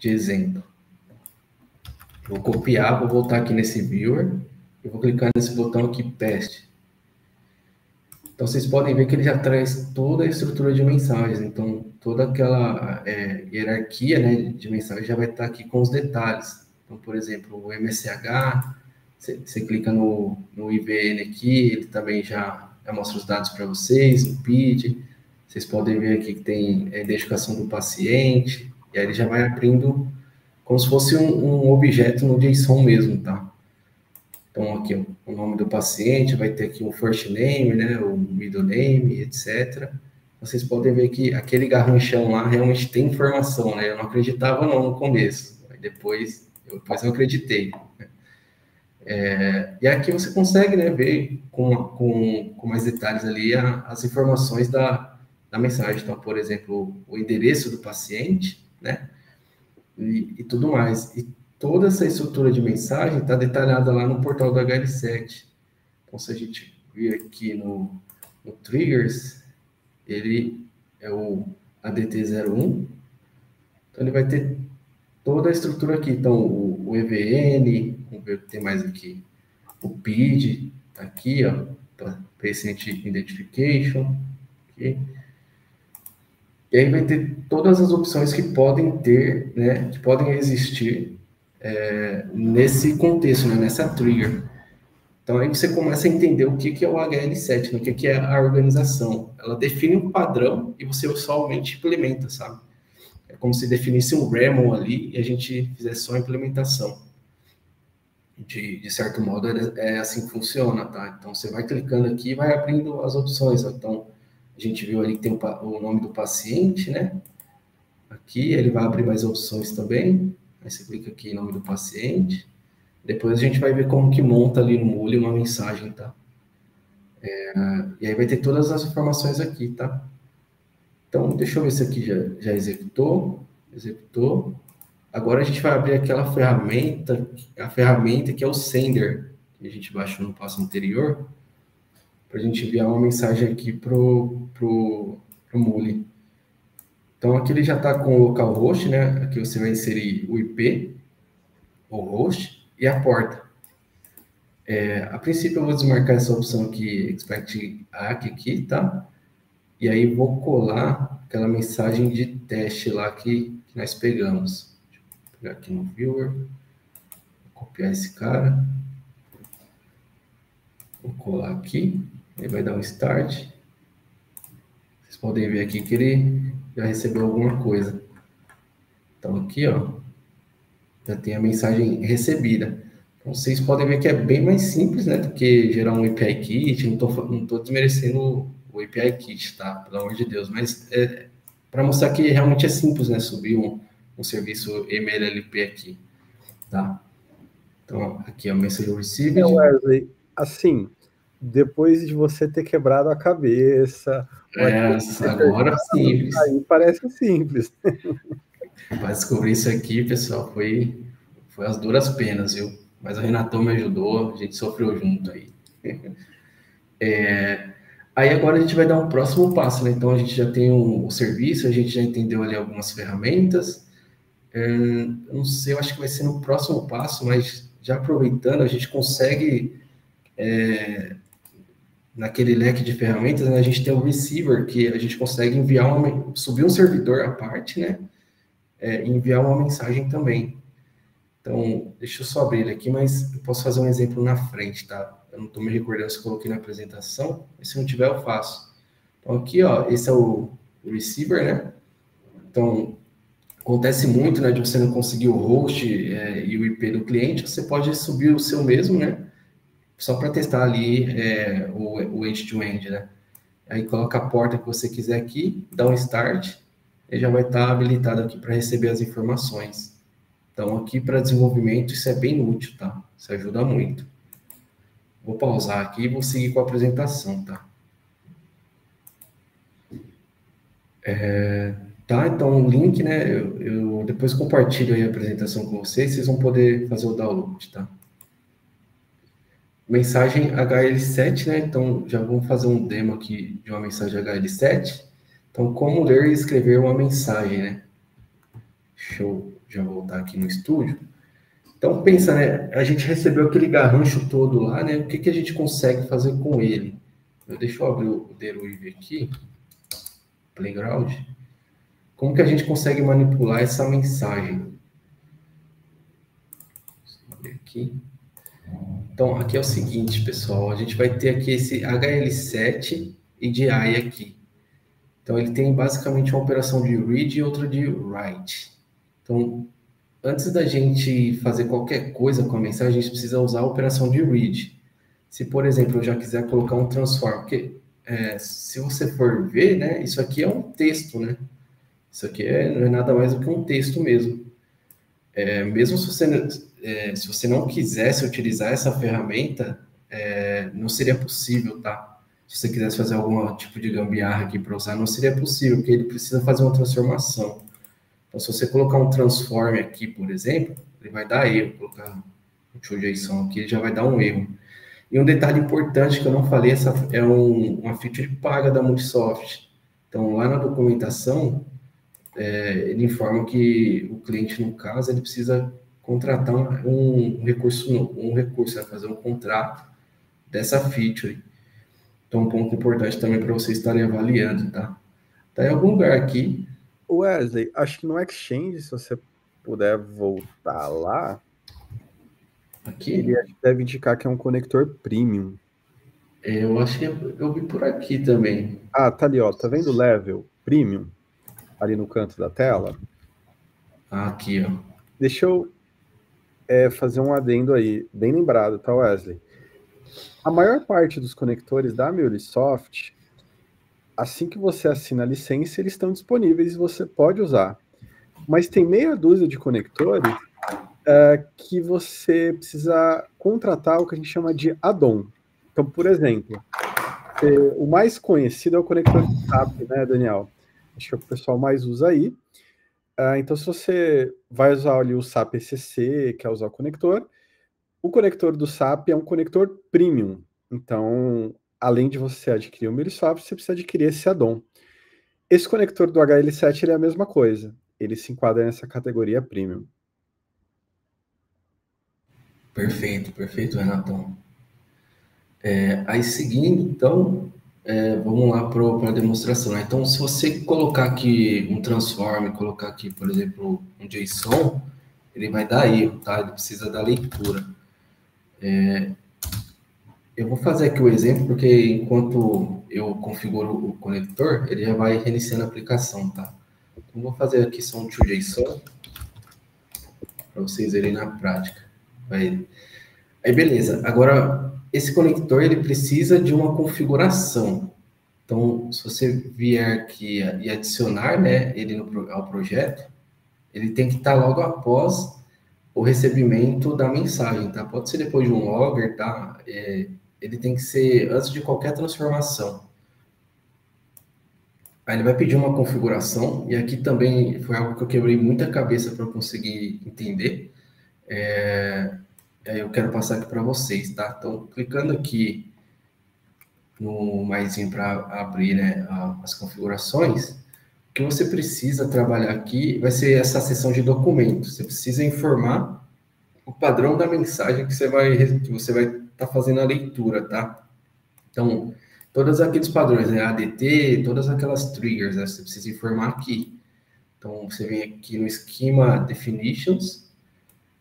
S2: exemplo. Vou copiar, vou voltar aqui nesse viewer, e vou clicar nesse botão aqui, paste. Então, vocês podem ver que ele já traz toda a estrutura de mensagens. Então, toda aquela hierarquia, né, de mensagens já vai estar aqui com os detalhes. Então, por exemplo, o MSH, você clica no IVN aqui, ele também já mostra os dados para vocês, o PID. Vocês podem ver aqui que tem a identificação do paciente, e aí ele já vai abrindo como se fosse um objeto no JSON mesmo, tá? Então, aqui, ó, o nome do paciente, vai ter aqui um first name, né, o middle name, etc. Vocês podem ver que aquele garranchão lá realmente tem informação, né? Eu não acreditava não no começo, depois eu acreditei. E aqui você consegue, né, ver com mais detalhes ali as informações da mensagem. Então, por exemplo, o endereço do paciente, né, e tudo mais. E toda essa estrutura de mensagem está detalhada lá no portal do HL7. Então, se a gente vir aqui no Triggers, ele é o ADT01. Então, ele vai ter toda a estrutura aqui. Então, o EVN, vamos ver o que tem mais aqui. O PID, tá aqui, ó, Patient Identification. Aqui. E aí vai ter todas as opções que podem ter, né, que podem existir nesse contexto, né, nessa trigger. Então, aí você começa a entender o que é o HL7, né, o que é a organização. Ela define um padrão e você somente implementa, sabe? É como se definisse um RAML ali e a gente fizesse só a implementação. De certo modo, é assim que funciona, tá? Então, você vai clicando aqui e vai abrindo as opções. Ó. Então, a gente viu ali que tem o nome do paciente, né? Aqui, ele vai abrir mais opções também. Aí você clica aqui em nome do paciente. Depois a gente vai ver como que monta ali no Mule uma mensagem, tá? E aí vai ter todas as informações aqui, tá? Então, deixa eu ver se aqui já executou. Executou. Agora a gente vai abrir aquela ferramenta, a ferramenta que é o Sender, que a gente baixou no passo anterior, para a gente enviar uma mensagem aqui pro Mule. Então, aqui ele já está com o localhost, né? Aqui você vai inserir o IP, o host e a porta. A princípio, eu vou desmarcar essa opção aqui, Expect ACK aqui, tá? E aí, vou colar aquela mensagem de teste lá que nós pegamos. Deixa eu pegar aqui no Viewer, vou copiar esse cara. Vou colar aqui, ele vai dar um Start. Vocês podem ver aqui que ele já recebeu alguma coisa. Então, aqui, ó, já tem a mensagem recebida. Então, vocês podem ver que é bem mais simples, né, do que gerar um API Kit. Não tô desmerecendo o API Kit, tá? Pelo amor de Deus. Mas para mostrar que realmente é simples, né, subir um serviço MLLP aqui, tá? Então, aqui é o Message Received.
S1: Wesley, assim, depois de você ter quebrado a cabeça...
S2: Agora simples.
S1: Aí parece simples.
S2: Para descobrir isso aqui, pessoal, foi as duras penas, viu? mas o Renatão me ajudou, a gente sofreu junto aí. Aí agora a gente vai dar um próximo passo, né? Então a gente já tem o serviço, a gente já entendeu ali algumas ferramentas. Eu não sei, eu acho que vai ser no próximo passo, mas já aproveitando, a gente consegue, naquele leque de ferramentas, né, a gente tem o receiver, que a gente consegue enviar subir um servidor à parte, né? E enviar uma mensagem também. Então, deixa eu só abrir ele aqui, mas eu posso fazer um exemplo na frente, tá? Eu não estou me recordando se coloquei na apresentação, mas se não tiver, eu faço. Então, aqui, ó, esse é o receiver, né? Então, acontece muito, né, de você não conseguir o host e o IP do cliente, você pode subir o seu mesmo, né? Só para testar ali o end-to-end, né? Aí coloca a porta que você quiser aqui, dá um start, e já vai estar habilitado aqui para receber as informações. Então, aqui para desenvolvimento, isso é bem útil, tá? Isso ajuda muito. Vou pausar aqui e vou seguir com a apresentação, tá? Tá, então o link, né? Eu depois compartilho aí a apresentação com vocês vão poder fazer o download, tá? Mensagem HL7, né? Então, já vamos fazer um demo aqui de uma mensagem HL7. Então, como ler e escrever uma mensagem, né? Deixa eu já voltar aqui no estúdio. Então, pensa, né? A gente recebeu aquele garrancho todo lá, né? O que a gente consegue fazer com ele? Deixa eu abrir o Derweave aqui, Playground. Como que a gente consegue manipular essa mensagem? Vou abrir aqui. Então, aqui é o seguinte, pessoal. A gente vai ter aqui esse HL7 e de I aqui. Então, ele tem basicamente uma operação de read e outra de write. Então, antes da gente fazer qualquer coisa com a mensagem, a gente precisa usar a operação de read. Se, por exemplo, eu já quiser colocar um transform, porque se você for ver, né, isso aqui é um texto, né? Isso aqui não é nada mais do que um texto mesmo. Mesmo se você não quisesse utilizar essa ferramenta, não seria possível, tá? Se você quisesse fazer algum tipo de gambiarra aqui para usar, não seria possível, porque ele precisa fazer uma transformação. Então, se você colocar um transform aqui, por exemplo, ele vai dar erro. Colocar um TrueJSON aqui, ele já vai dar um erro. E um detalhe importante que eu não falei, essa é uma feature paga da Multisoft. Então, lá na documentação, ele informa que o cliente, no caso, ele precisa contratar um recurso, né, fazer um contrato dessa feature. Então, um ponto importante também para vocês estarem avaliando, tá? Tá em algum lugar aqui.
S1: Wesley, acho que no Exchange, se você puder voltar lá,
S2: Aqui?
S1: ele deve indicar que é um conector premium.
S2: Eu acho que eu vi por aqui também.
S1: Ah, tá ali, ó. Tá vendo o level premium? Ali no canto da tela?
S2: Aqui, ó.
S1: Deixa eu fazer um adendo aí, bem lembrado, tá, Wesley? A maior parte dos conectores da MuleSoft, assim que você assina a licença, eles estão disponíveis e você pode usar. Mas tem meia dúzia de conectores que você precisa contratar o que a gente chama de add-on. Então, por exemplo, o mais conhecido é o conector de SAP, né, Daniel? Acho que é o que o pessoal mais usa aí. Então, se você vai usar ali o SAP ECC, quer usar o conector do SAP é um conector premium. Então, além de você adquirir o MuleSoft, você precisa adquirir esse add-on. Esse conector do HL7 ele é a mesma coisa. Ele se enquadra nessa categoria premium.
S2: Perfeito, Renatão. Aí, seguindo, então, vamos lá para a demonstração, né? Então, se você colocar aqui um transform, colocar aqui, por exemplo, um JSON, ele vai dar erro, tá? Ele precisa da leitura. Eu vou fazer aqui o exemplo, porque enquanto eu configuro o conector, ele já vai reiniciando a aplicação, tá? Então, vou fazer aqui só um TrueJSON, para vocês verem na prática. Aí, beleza. Agora, esse conector, ele precisa de uma configuração. Então, se você vier aqui e adicionar, né, ele ao projeto, ele tem que estar logo após o recebimento da mensagem, tá? Pode ser depois de um logger, tá? Ele tem que ser antes de qualquer transformação. Aí ele vai pedir uma configuração, e aqui também foi algo que eu quebrei muita cabeça para conseguir entender. eu quero passar aqui para vocês, tá? Então, clicando aqui no maisinho para abrir, né, as configurações, o que você precisa trabalhar aqui vai ser essa seção de documentos. Você precisa informar o padrão da mensagem que você vai estar fazendo a leitura, tá? Então, todos aqueles padrões, né, ADT, todas aquelas triggers, né, você precisa informar aqui. Então, você vem aqui no Schema Definitions,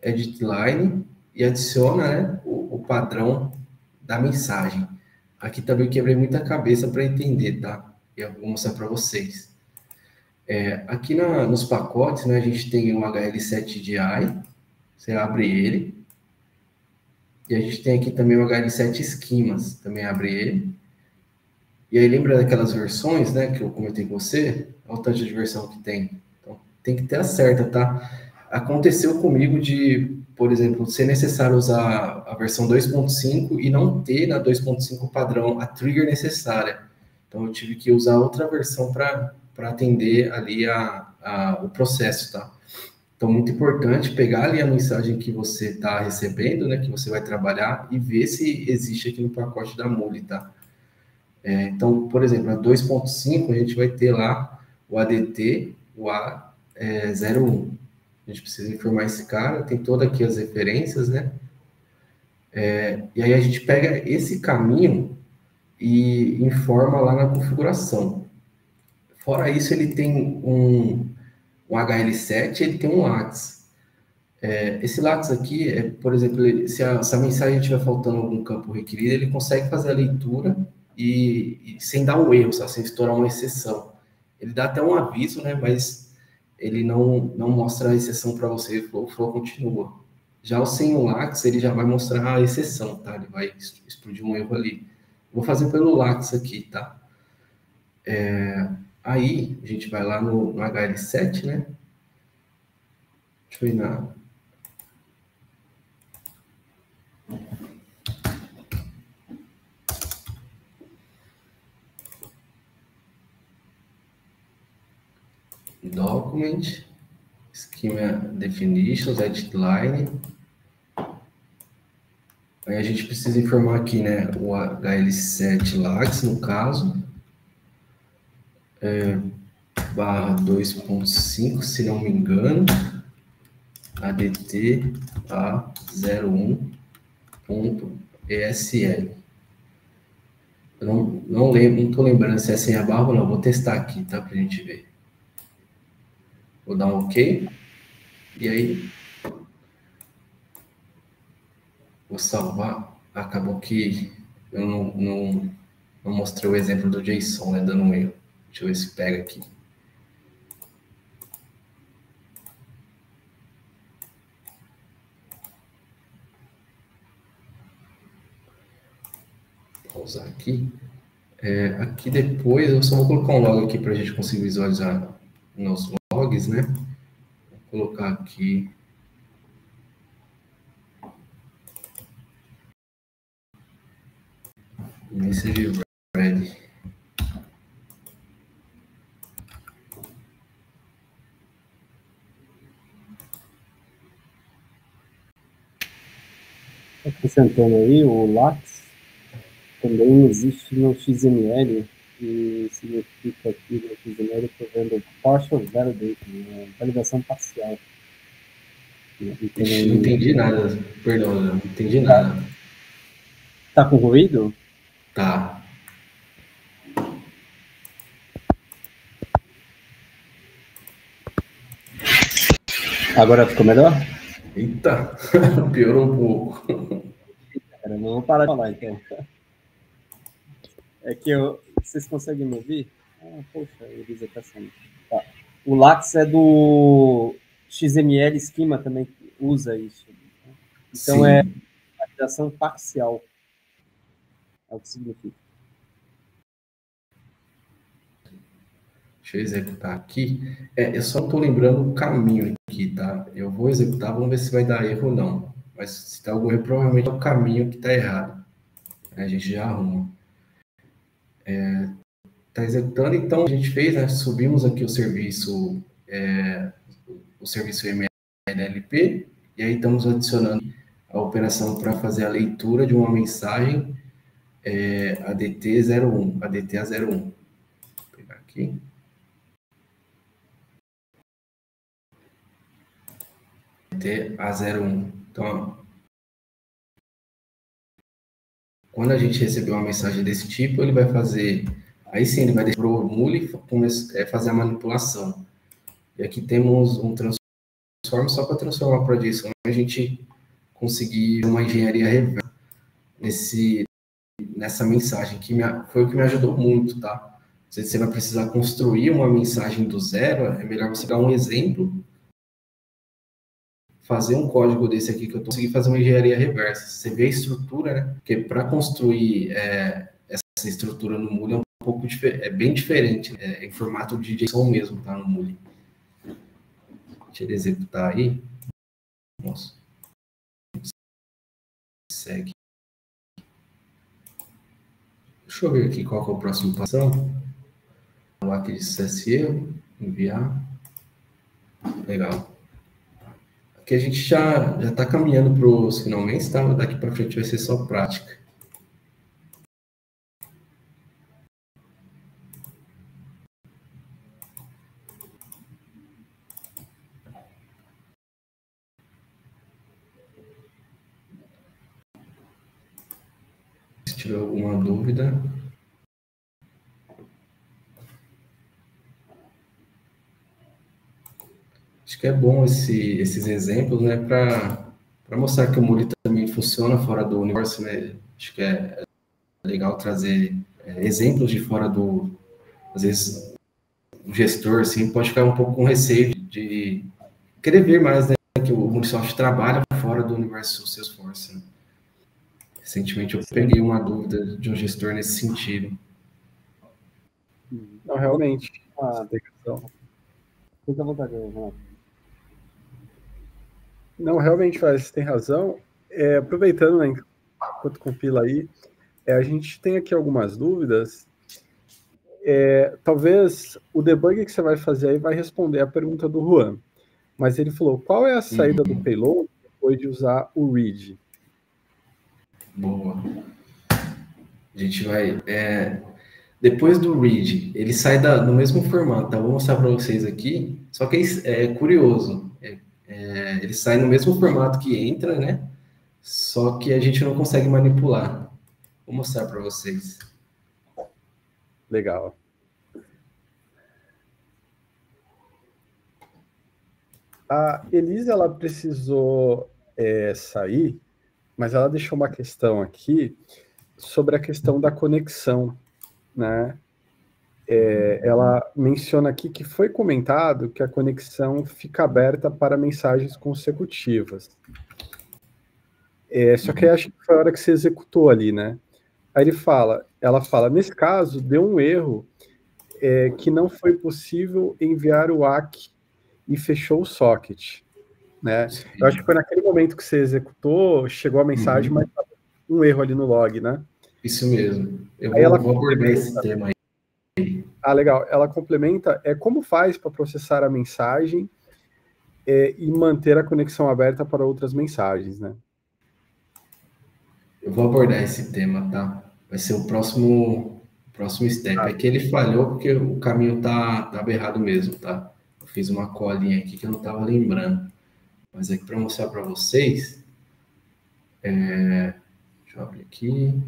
S2: Edit Line, e adiciona, né, o padrão da mensagem. Aqui também quebrei muita cabeça para entender, tá? E eu vou mostrar para vocês. Aqui nos pacotes, né, a gente tem o HL7DI, você abre ele. E a gente tem aqui também o HL7 Schemas, também abre ele. E aí, lembra daquelas versões, né, que eu comentei com você? Olha o tanto de versão que tem. Então, tem que ter a certa, tá? Aconteceu comigo de, por exemplo, ser necessário usar a versão 2.5 e não ter na 2.5 padrão a trigger necessária. Então, eu tive que usar outra versão para atender ali o processo, tá? Então, muito importante pegar ali a mensagem que você está recebendo, né, que você vai trabalhar, e ver se existe aqui no pacote da Muli, tá? Então, por exemplo, a 2.5, a gente vai ter lá o ADT, o A01. A gente precisa informar esse cara, tem todas aqui as referências, né? E aí a gente pega esse caminho e informa lá na configuração. Fora isso, ele tem um HL7, ele tem um LATS. Esse LATS aqui, por exemplo, se a mensagem estiver faltando algum campo requerido, ele consegue fazer a leitura e sem dar um erro, sem estourar uma exceção. Ele dá até um aviso, né? Mas ele não mostra a exceção para você, o flow continua. Já o sem o LATS, ele já vai mostrar a exceção, tá? Ele vai explodir um erro ali. Vou fazer pelo LATS aqui, tá? Aí, a gente vai lá no HL7, né? Deixa eu ir na... Document, Schema Definitions, Edit Line. Aí a gente precisa informar aqui, né, o HL7 LATS, no caso, barra 2.5, se não me engano, ADT A01.ESL. Eu não lembro, não estou lembrando se é sem a barra ou não, vou testar aqui, tá, pra gente ver. Vou dar um OK, e aí vou salvar. Acabou que eu não mostrei o exemplo do JSON, né, dando um erro. Deixa eu ver se pega aqui. Vou usar aqui. Aqui depois eu só vou colocar um log aqui para a gente conseguir visualizar nos logs, né? Vou colocar aqui. Message ready.
S3: Acrescentando aí, o LATS também existe no XML, e significa aqui no XML, estou vendo partial validation, validação parcial.
S2: Então, não entendi nada, perdão, não entendi nada.
S3: Tá com ruído?
S2: Tá.
S3: Agora ficou melhor?
S2: Eita, piorou um pouco.
S3: Cara, não vou parar de falar, então. É que vocês conseguem me ouvir? Poxa, Elisa tá saindo. Tá. O LATS é do XML Schema, também usa isso. Né? Então, sim, é validação parcial. É o que significa.
S2: Deixa eu executar aqui. Eu só estou lembrando o caminho aqui, tá? Eu vou executar, vamos ver se vai dar erro ou não. Mas se der algum erro, provavelmente é o caminho que está errado. A gente já arruma. Está executando, então a gente fez, né? Subimos aqui o serviço MLLP, e aí estamos adicionando a operação para fazer a leitura de uma mensagem ADT01, ADTA01. Vou pegar aqui. ADTA01. Então, quando a gente receber uma mensagem desse tipo, ele vai fazer... Aí sim, ele vai deixar para o Muli fazer a manipulação. E aqui temos um transform só para transformar para JSON. A gente conseguir uma engenharia reversa nessa mensagem, que foi o que me ajudou muito, tá? Se você vai precisar construir uma mensagem do zero, é melhor você dar um exemplo, fazer um código desse aqui, que eu consegui fazer uma engenharia reversa. Você vê a estrutura, né? Porque para construir essa estrutura no Muli um pouco bem diferente, em formato de JSON mesmo, tá? No Muli. Deixa ele executar aí. Nossa. Segue. Deixa eu ver aqui qual que é o próximo passo. O aqui de sucesso erro, enviar. Legal. Aqui a gente já está caminhando para os finalmente, tá? Daqui para frente vai ser só prática. Se tiver alguma dúvida. Acho que é bom esses exemplos, né, para mostrar que o Muli também funciona fora do universo, né? Acho que é legal trazer exemplos de fora do... Às vezes, o gestor, assim, pode ficar um pouco com receio de querer ver mais, né, que o Munisoft trabalha fora do universo Salesforce, né? Recentemente eu peguei uma dúvida de um gestor nesse sentido.
S1: Não, realmente.
S3: Fica à vontade, Renato.
S1: Não, realmente, você tem razão. Aproveitando, né, enquanto compila aí, a gente tem aqui algumas dúvidas. Talvez o debug que você vai fazer aí vai responder a pergunta do Juan. Mas ele falou, qual é a saída do payload depois de usar o read?
S2: Boa. A gente vai... depois do read, ele sai no mesmo formato, tá? Vou mostrar para vocês aqui. Só que é curioso. Ele sai no mesmo formato que entra, né? Só que a gente não consegue manipular. Vou mostrar para vocês.
S1: Legal. A Elisa, ela precisou sair, mas ela deixou uma questão aqui sobre a questão da conexão, né? Ela menciona aqui que foi comentado que a conexão fica aberta para mensagens consecutivas. Só que acho que foi a hora que você executou ali, né? Aí ela fala, nesse caso, deu um erro que não foi possível enviar o ACK e fechou o socket, né? Eu acho que foi naquele momento que você executou, chegou a mensagem, mas um erro ali no log, né?
S2: Isso mesmo. Eu
S1: Aí
S2: vou abordar esse tema aí.
S1: Ah, legal. Ela complementa, como faz para processar a mensagem e manter a conexão aberta para outras mensagens, né?
S2: Eu vou abordar esse tema, tá? Vai ser o próximo step. É que ele falhou porque o caminho tava errado mesmo, tá? Eu fiz uma colinha aqui que eu não estava lembrando. Mas aqui para mostrar para vocês, deixa eu abrir aqui,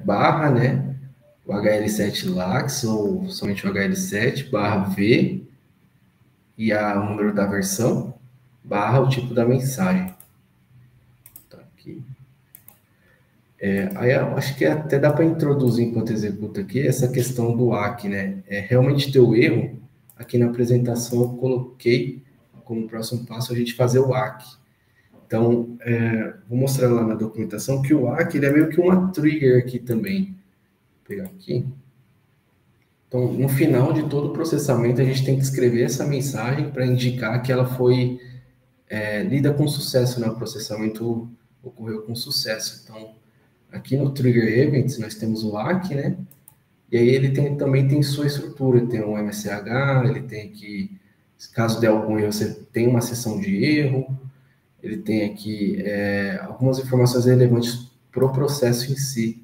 S2: barra, né? O HL7 lax ou somente o HL7, barra V e o número da versão, barra o tipo da mensagem. Tá aqui. Aí eu acho que até dá para introduzir enquanto executa aqui essa questão do ACK, né? Realmente deu erro. Aqui na apresentação eu coloquei como próximo passo a gente fazer o ACK. Então, vou mostrar lá na documentação que o ACK ele é meio que uma trigger aqui também. Vou pegar aqui. Então, no final de todo o processamento, a gente tem que escrever essa mensagem para indicar que ela foi lida com sucesso, né? O processamento ocorreu com sucesso. Então, aqui no Trigger Events, nós temos o ACK, né? E aí ele também tem sua estrutura, tem um MSH, ele tem que, caso der algum erro, você tem uma seção de erro, ele tem aqui algumas informações relevantes para o processo em si.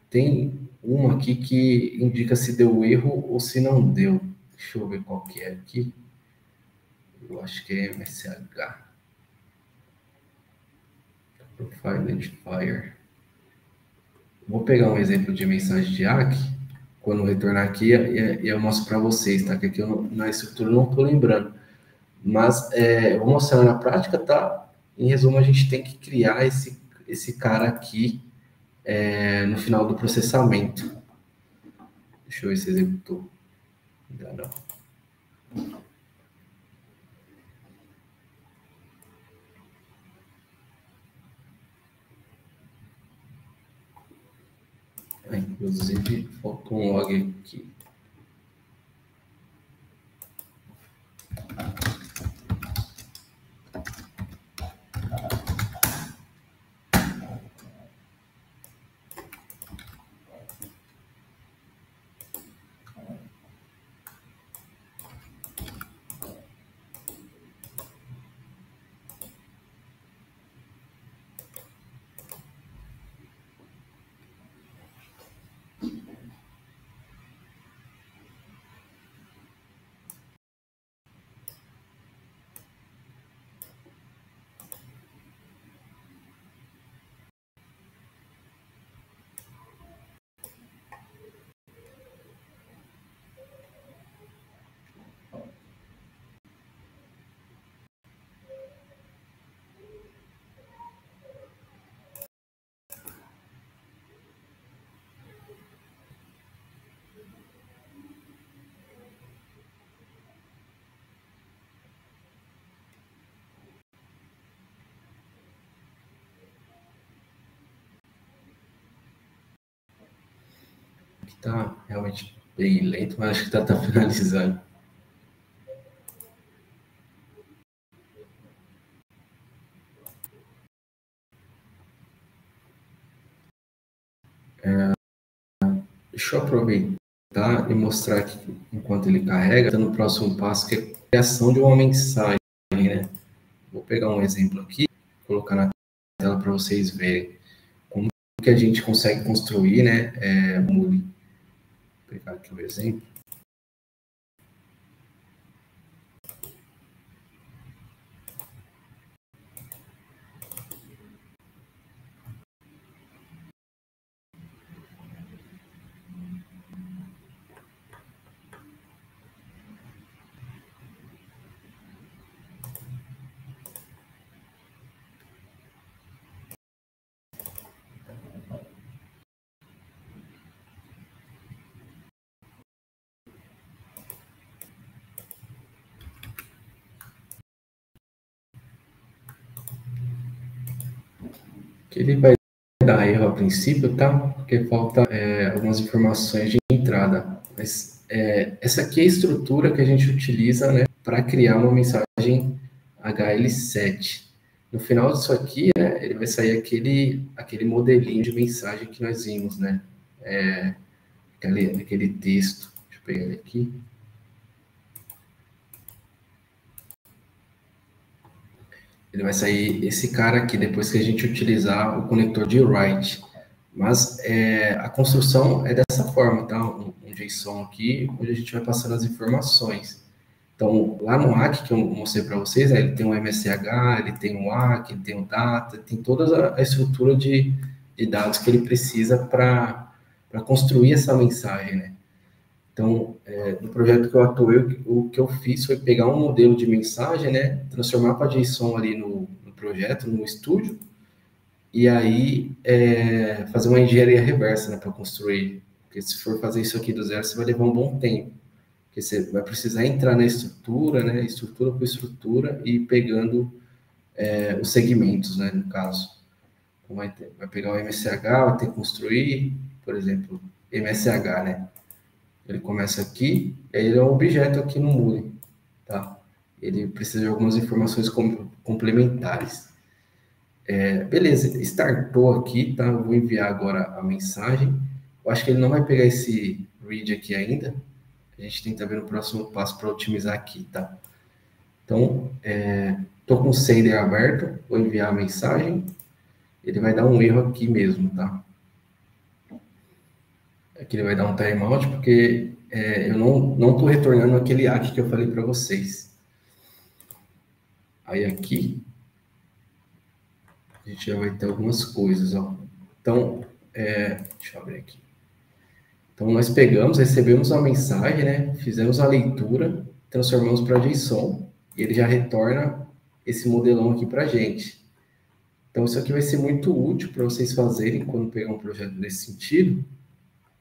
S2: Tem uma aqui que indica se deu erro ou se não deu. Deixa eu ver qual que é aqui. Eu acho que é MSH. Profile Identifier. Vou pegar um exemplo de mensagem de ACK. Quando retornar aqui, eu mostro para vocês, tá? Que aqui na estrutura eu não estou lembrando. Mas eu vou mostrar na prática, tá? Em resumo, a gente tem que criar esse cara aqui no final do processamento. Deixa eu ver se executou. Ainda não. Inclusive, faltou um log aqui. Tá realmente bem lento, mas acho que tá finalizando. Deixa eu aproveitar e mostrar aqui, enquanto ele carrega, tá no próximo passo, que é a criação de uma mensagem, né? Vou pegar um exemplo aqui, colocar na tela para vocês verem como que a gente consegue construir, né? Vou pegar aqui o exemplo. Que ele vai dar erro a princípio, tá? Porque falta algumas informações de entrada. Mas essa aqui é a estrutura que a gente utiliza, né, para criar uma mensagem HL7. No final disso aqui, né, ele vai sair aquele modelinho de mensagem que nós vimos, né? Aquele texto. Deixa eu pegar ele aqui. Ele vai sair esse cara aqui depois que a gente utilizar o conector de write. Mas a construção é dessa forma, tá? Um JSON aqui, onde a gente vai passando as informações. Então, lá no ACK, que eu mostrei para vocês, ele tem um MSH, ele tem um ACK, ele tem um data, tem toda a estrutura de dados que ele precisa para construir essa mensagem, né? Então, no projeto que eu atuei, o que eu fiz foi pegar um modelo de mensagem, né, transformar para JSON ali no projeto, no estúdio, e aí fazer uma engenharia reversa, né, para construir. Porque se for fazer isso aqui do zero, você vai levar um bom tempo. Porque você vai precisar entrar na estrutura, né, estrutura por estrutura, e pegando os segmentos, né, no caso. Então, vai pegar o MSH, vai ter que construir, por exemplo, MSH, né. Ele começa aqui, e aí ele é um objeto aqui no Moodle, tá? Ele precisa de algumas informações complementares. Beleza, startou aqui, tá? Eu vou enviar agora a mensagem. Eu acho que ele não vai pegar esse read aqui ainda. A gente tenta ver no próximo passo para otimizar aqui, tá? Então, estou com o Sender aberto, vou enviar a mensagem, ele vai dar um erro aqui mesmo, tá? Aqui ele vai dar um timeout, porque eu não estou retornando aquele ACK que eu falei para vocês. Aí aqui, a gente já vai ter algumas coisas, ó. Então, deixa eu abrir aqui. Então, nós pegamos, recebemos a mensagem, né? Fizemos a leitura, transformamos para JSON, e ele já retorna esse modelão aqui para a gente. Então, isso aqui vai ser muito útil para vocês fazerem quando pegar um projeto nesse sentido,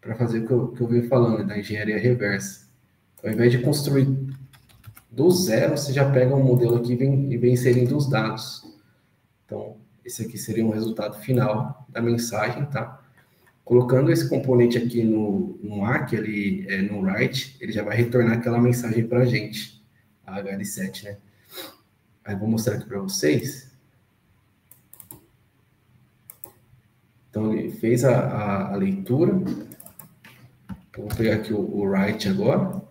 S2: para fazer o que eu venho falando, da engenharia reversa. Então, ao invés de construir do zero, você já pega um modelo aqui e vem inserindo os dados. Então, esse aqui seria um resultado final da mensagem, tá? Colocando esse componente aqui no ACK, no write, ele já vai retornar aquela mensagem para a gente, a HL7, né? Aí, vou mostrar aqui para vocês. Então, ele fez a leitura. Eu vou pegar aqui o write agora.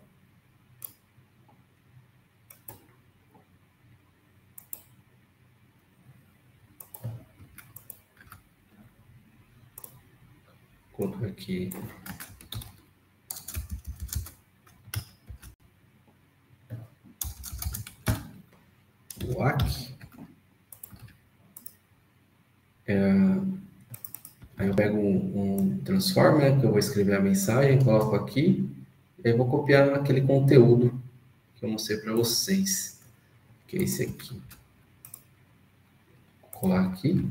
S2: Vou colocar aqui. O ACK. Aí eu pego um transformer, que eu vou escrever a mensagem, coloco aqui, e aí vou copiar aquele conteúdo que eu mostrei para vocês, que é esse aqui. Vou colar aqui.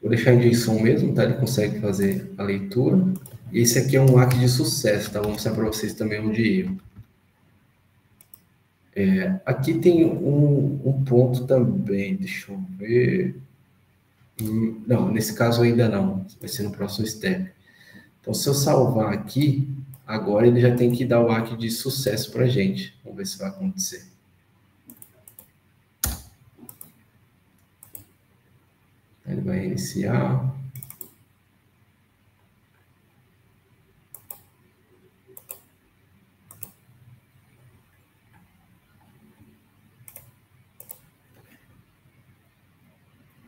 S2: Vou deixar em JSON mesmo, tá? Ele consegue fazer a leitura. E esse aqui é um ACK de sucesso, tá? Vou mostrar para vocês também onde erro. Aqui tem um ponto também, deixa eu ver. Não, nesse caso ainda não, vai ser no próximo step. Então, se eu salvar aqui, agora ele já tem que dar o ACK de sucesso para a gente. Vamos ver se vai acontecer. Ele vai iniciar.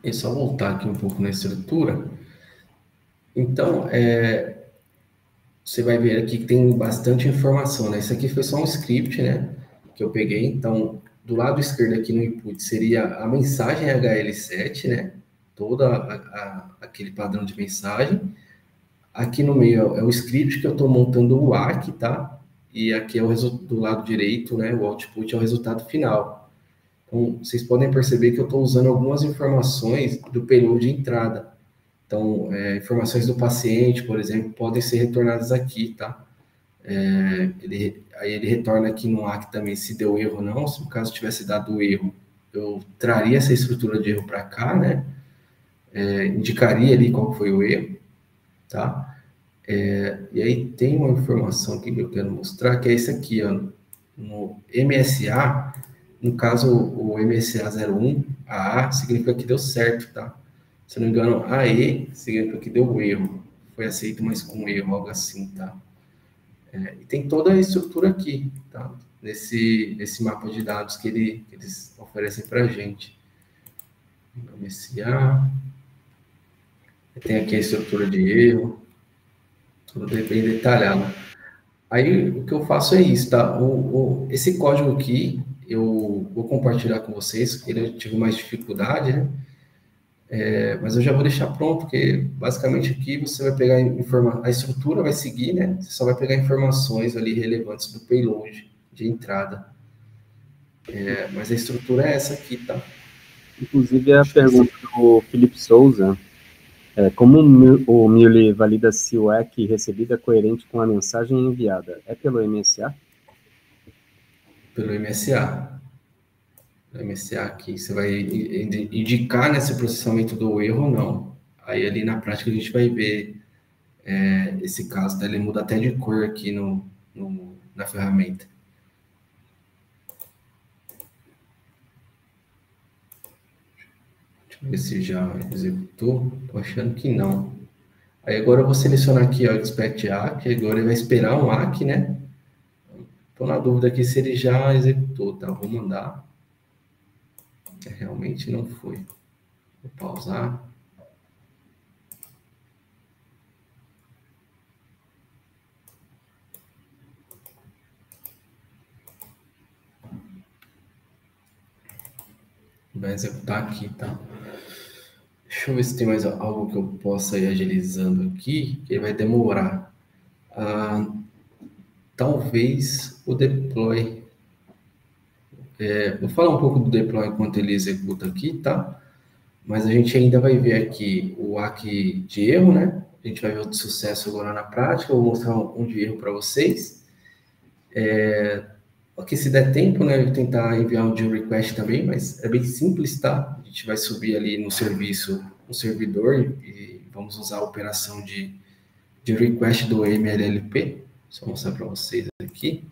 S2: É só voltar aqui um pouco na estrutura. Então, você vai ver aqui que tem bastante informação, né? Isso aqui foi só um script, né? Que eu peguei. Então, do lado esquerdo aqui no input seria a mensagem HL7, né? Aquele padrão de mensagem. Aqui no meio é o script que eu estou montando o ACK, tá? E aqui é do lado direito, né? O output é o resultado final. Então, vocês podem perceber que eu estou usando algumas informações do payload de entrada. Então, informações do paciente, por exemplo, podem ser retornadas aqui, tá? Aí ele retorna aqui no ACK também se deu erro ou não. Se no caso tivesse dado erro, eu traria essa estrutura de erro para cá, né? Indicaria ali qual foi o erro, tá? E aí tem uma informação aqui que eu quero mostrar, que é esse aqui, ó, no MSA. No caso, o MSA01, a significa que deu certo, tá? Se não me engano, AE significa que deu erro. Foi aceito, mas com erro, algo assim, tá? E tem toda a estrutura aqui, tá? Nesse mapa de dados que eles oferecem para a gente. MSA. Tem aqui a estrutura de erro. Tudo bem detalhado. Aí, o que eu faço é isso, tá? Esse código aqui, eu vou compartilhar com vocês, porque eu tive mais dificuldade, né? Mas eu já vou deixar pronto, porque basicamente aqui você vai pegar a estrutura vai seguir, né? Você só vai pegar informações ali relevantes do payload de entrada. Mas a estrutura é essa aqui, tá?
S3: Inclusive, a pergunta do Felipe Souza, como o Muley valida se o ACK recebida é coerente com a mensagem enviada? É pelo MSA?
S2: Pelo MSA. O MSA aqui, você vai indicar nesse processamento do erro ou não. Aí ali na prática a gente vai ver esse caso, tá? Ele muda até de cor aqui na ferramenta. Deixa eu ver se já executou. Tô achando que não. Aí agora eu vou selecionar aqui, ó, Expect ACK. Agora ele vai esperar um ACK, né? Estou na dúvida aqui se ele já executou, tá? Vou mandar. Realmente não foi. Vou pausar. Vai executar aqui, tá? Deixa eu ver se tem mais algo que eu possa ir agilizando aqui, que ele vai demorar. Talvez o deploy. Vou falar um pouco do deploy enquanto ele executa aqui, tá? Mas a gente ainda vai ver aqui o aqui de erro, né? A gente vai ver o de sucesso agora na prática. Eu vou mostrar um de erro para vocês. Aqui, se der tempo, né? Eu vou tentar enviar um de request também, mas é bem simples, tá? A gente vai subir ali no serviço, no servidor, e vamos usar a operação de request do MLLP. Só mostrar para vocês aqui.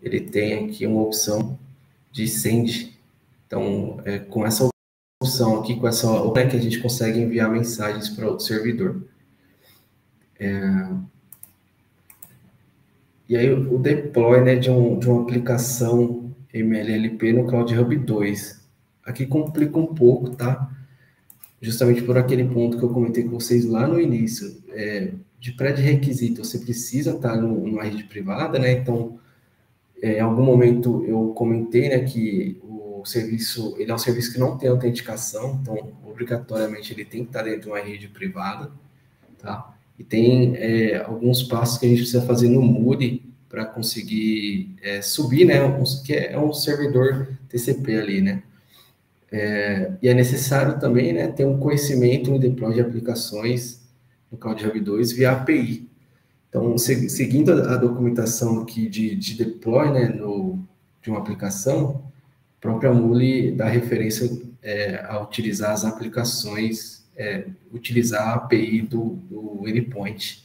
S2: Ele tem aqui uma opção de send. Então, com essa opção aqui, com essa opção que a gente consegue enviar mensagens para o servidor. E aí o deploy, né, de uma aplicação MLLP no Cloud Hub 2. Aqui complica um pouco, tá? Justamente por aquele ponto que eu comentei com vocês lá no início. De pré-requisito, você precisa estar numa rede privada, né? Então, em algum momento eu comentei, né, que o serviço, ele é um serviço que não tem autenticação, então, obrigatoriamente, ele tem que estar dentro de uma rede privada, tá? E tem alguns passos que a gente precisa fazer no Muri para conseguir subir, né? Que é um servidor TCP ali, né? E é necessário também, né, ter um conhecimento no deploy de aplicações no Cloud Hub 2 via API. Então, seguindo a documentação aqui de deploy, né, de uma aplicação, a própria Muli dá referência a utilizar as aplicações, utilizar a API do endpoint.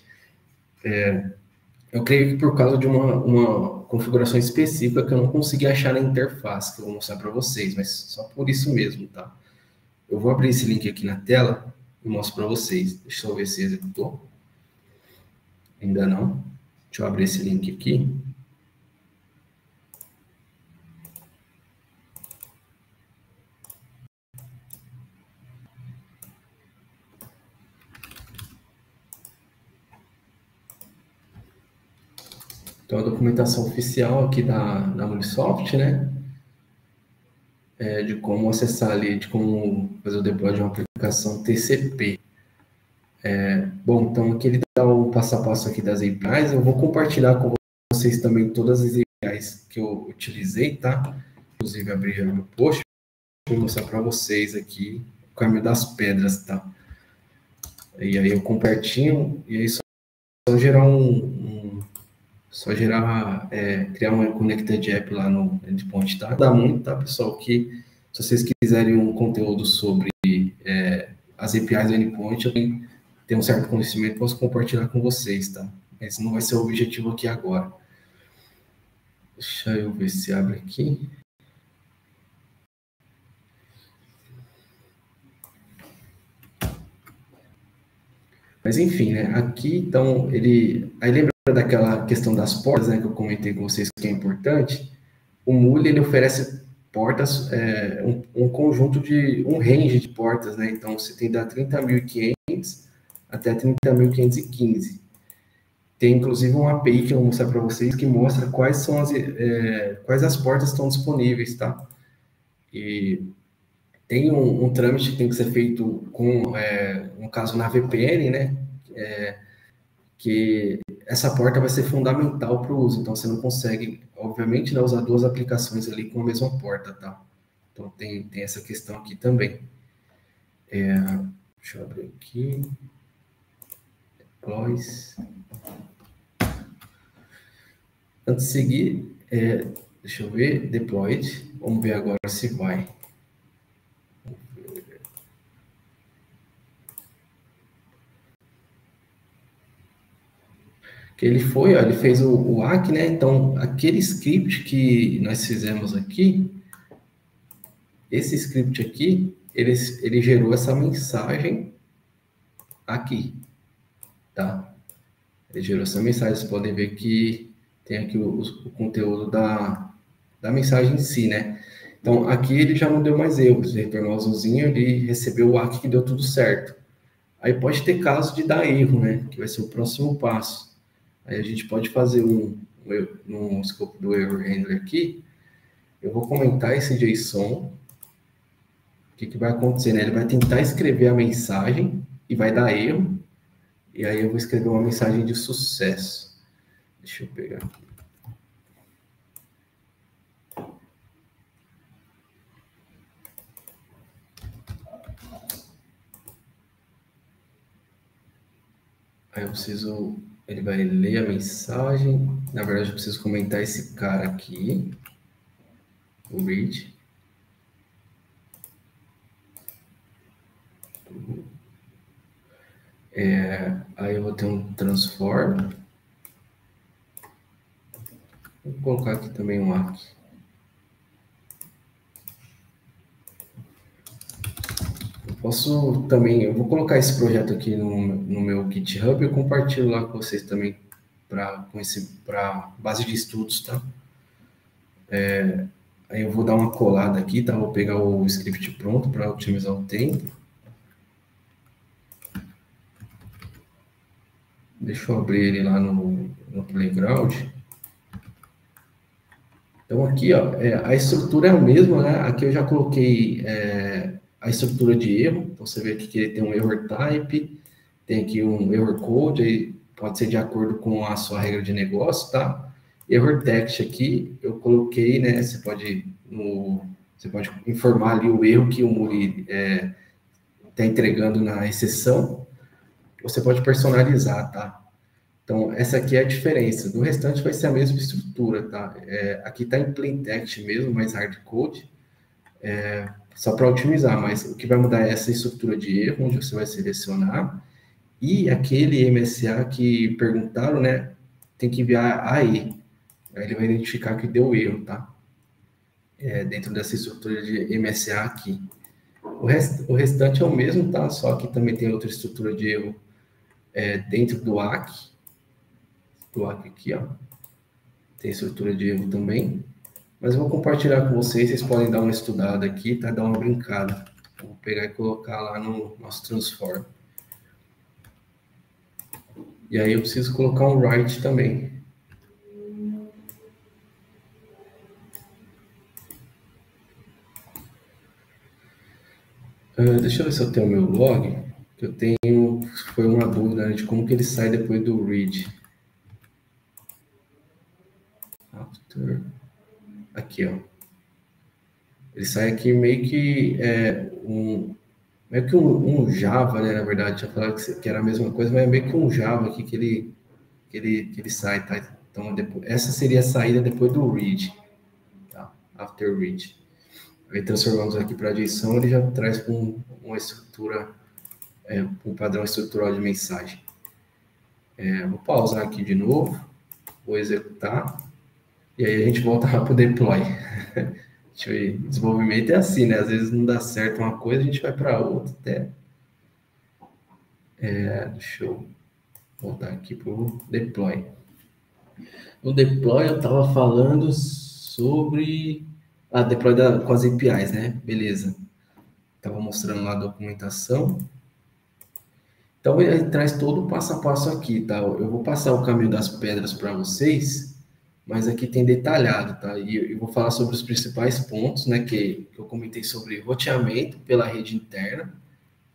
S2: Eu creio que por causa de uma configuração específica que eu não consegui achar na interface, que eu vou mostrar para vocês, mas só por isso mesmo, tá? Eu vou abrir esse link aqui na tela e mostro para vocês. Deixa eu ver se executou. Ainda não. Deixa eu abrir esse link aqui. Então, a documentação oficial aqui da Microsoft, né? De como acessar ali, de como fazer o deploy de uma aplicação TCP. Bom, então aqui ele dá o passo a passo aqui das APIs. Eu vou compartilhar com vocês também todas as APIs que eu utilizei, tá? Inclusive, abrir já meu post. Vou mostrar para vocês aqui o caminho das pedras, tá? E aí eu compartilho, e aí só gerar criar uma Connected App lá no endpoint, tá? Dá muito, tá, pessoal? Que se vocês quiserem um conteúdo sobre as APIs do endpoint, eu tenho um certo conhecimento, posso compartilhar com vocês, tá? Esse não vai ser o objetivo aqui agora. Deixa eu ver se abre aqui. Mas enfim, né? Aqui, então, aí lembra daquela questão das portas, né, que eu comentei com vocês que é importante? O Muli, ele oferece portas, um conjunto um range de portas, né? Então, você tem da 30.500 até 30.515. Tem, inclusive, uma API que eu vou mostrar para vocês que mostra quais as portas estão disponíveis, tá? E tem um trâmite que tem que ser feito no caso, na VPN, né? Que essa porta vai ser fundamental para o uso. Então, você não consegue, obviamente, né, usar duas aplicações ali com a mesma porta, tá? Então, tem essa questão aqui também. Deixa eu abrir aqui. Deploys. Antes de seguir, deixa eu ver, deployed. Vamos ver agora se vai. Que ele fez o ACK, né? Então, aquele script que nós fizemos aqui, esse script aqui, ele gerou essa mensagem aqui, tá? Ele gerou essa mensagem, vocês podem ver que tem aqui o conteúdo da mensagem em si, né? Então, aqui ele já não deu mais erros. Ele retornou azulzinho, ele recebeu o ACK que deu tudo certo. Aí pode ter caso de dar erro, né? Que vai ser o próximo passo. Aí a gente pode fazer no escopo do Error Handler aqui. Eu vou comentar esse JSON. O que vai acontecer, né? Ele vai tentar escrever a mensagem e vai dar erro. E aí eu vou escrever uma mensagem de sucesso. Deixa eu pegar aqui. Aí eu preciso... Ele vai ler a mensagem. Na verdade, eu preciso comentar esse cara aqui. O read. Aí eu vou ter um transform. Vou colocar aqui também um ACK. Eu vou colocar esse projeto aqui no meu GitHub e eu compartilho lá com vocês também para base de estudos, tá? Aí eu vou dar uma colada aqui, tá? Vou pegar o script pronto para otimizar o tempo. Deixa eu abrir ele lá no Playground. Então aqui, ó, a estrutura é a mesma, né? Aqui eu já coloquei a estrutura de erro. Então você vê aqui que ele tem um error type, tem aqui um error code, aí pode ser de acordo com a sua regra de negócio, tá? Error text aqui, eu coloquei, né? Você pode informar ali o erro que o Muri está entregando na exceção. Você pode personalizar, tá? Então, essa aqui é a diferença. Do restante vai ser a mesma estrutura, tá? Aqui está em plain text mesmo, mais hardcode, só para otimizar, mas o que vai mudar é essa estrutura de erro, onde você vai selecionar, e aquele MSA que perguntaram, né, tem que enviar AE. Aí ele vai identificar que deu erro, tá? Dentro dessa estrutura de MSA aqui. O restante é o mesmo, tá? Só que também tem outra estrutura de erro dentro do ACK. Do ACK aqui, ó. Tem estrutura de erro também. Mas eu vou compartilhar com vocês, vocês podem dar uma estudada aqui, tá? Dar uma brincada. Vou pegar e colocar lá no nosso transform. E aí eu preciso colocar um write também. Deixa eu ver se eu tenho o meu log. Que eu tenho, foi uma dúvida, né, de como que ele sai depois do read. After. Aqui, ó. Ele sai aqui meio que um Java, né? Na verdade, tinha falado que era a mesma coisa, mas é meio que um Java aqui que ele sai, tá? Então, essa seria a saída depois do read, tá? After read. Aí transformamos aqui para JSON, ele já traz com uma estrutura, um padrão estrutural de mensagem. Vou pausar aqui de novo, vou executar, e aí a gente volta lá para o deploy. Desenvolvimento é assim, né? Às vezes não dá certo uma coisa, a gente vai para outra até. Deixa eu voltar aqui para o deploy. No deploy eu estava falando sobre deploy com as APIs, né? Beleza. Estava mostrando lá a documentação. Então ele traz todo o passo a passo aqui, tá? Eu vou passar o caminho das pedras para vocês, mas aqui tem detalhado, tá? E eu vou falar sobre os principais pontos, né? Que eu comentei sobre roteamento pela rede interna.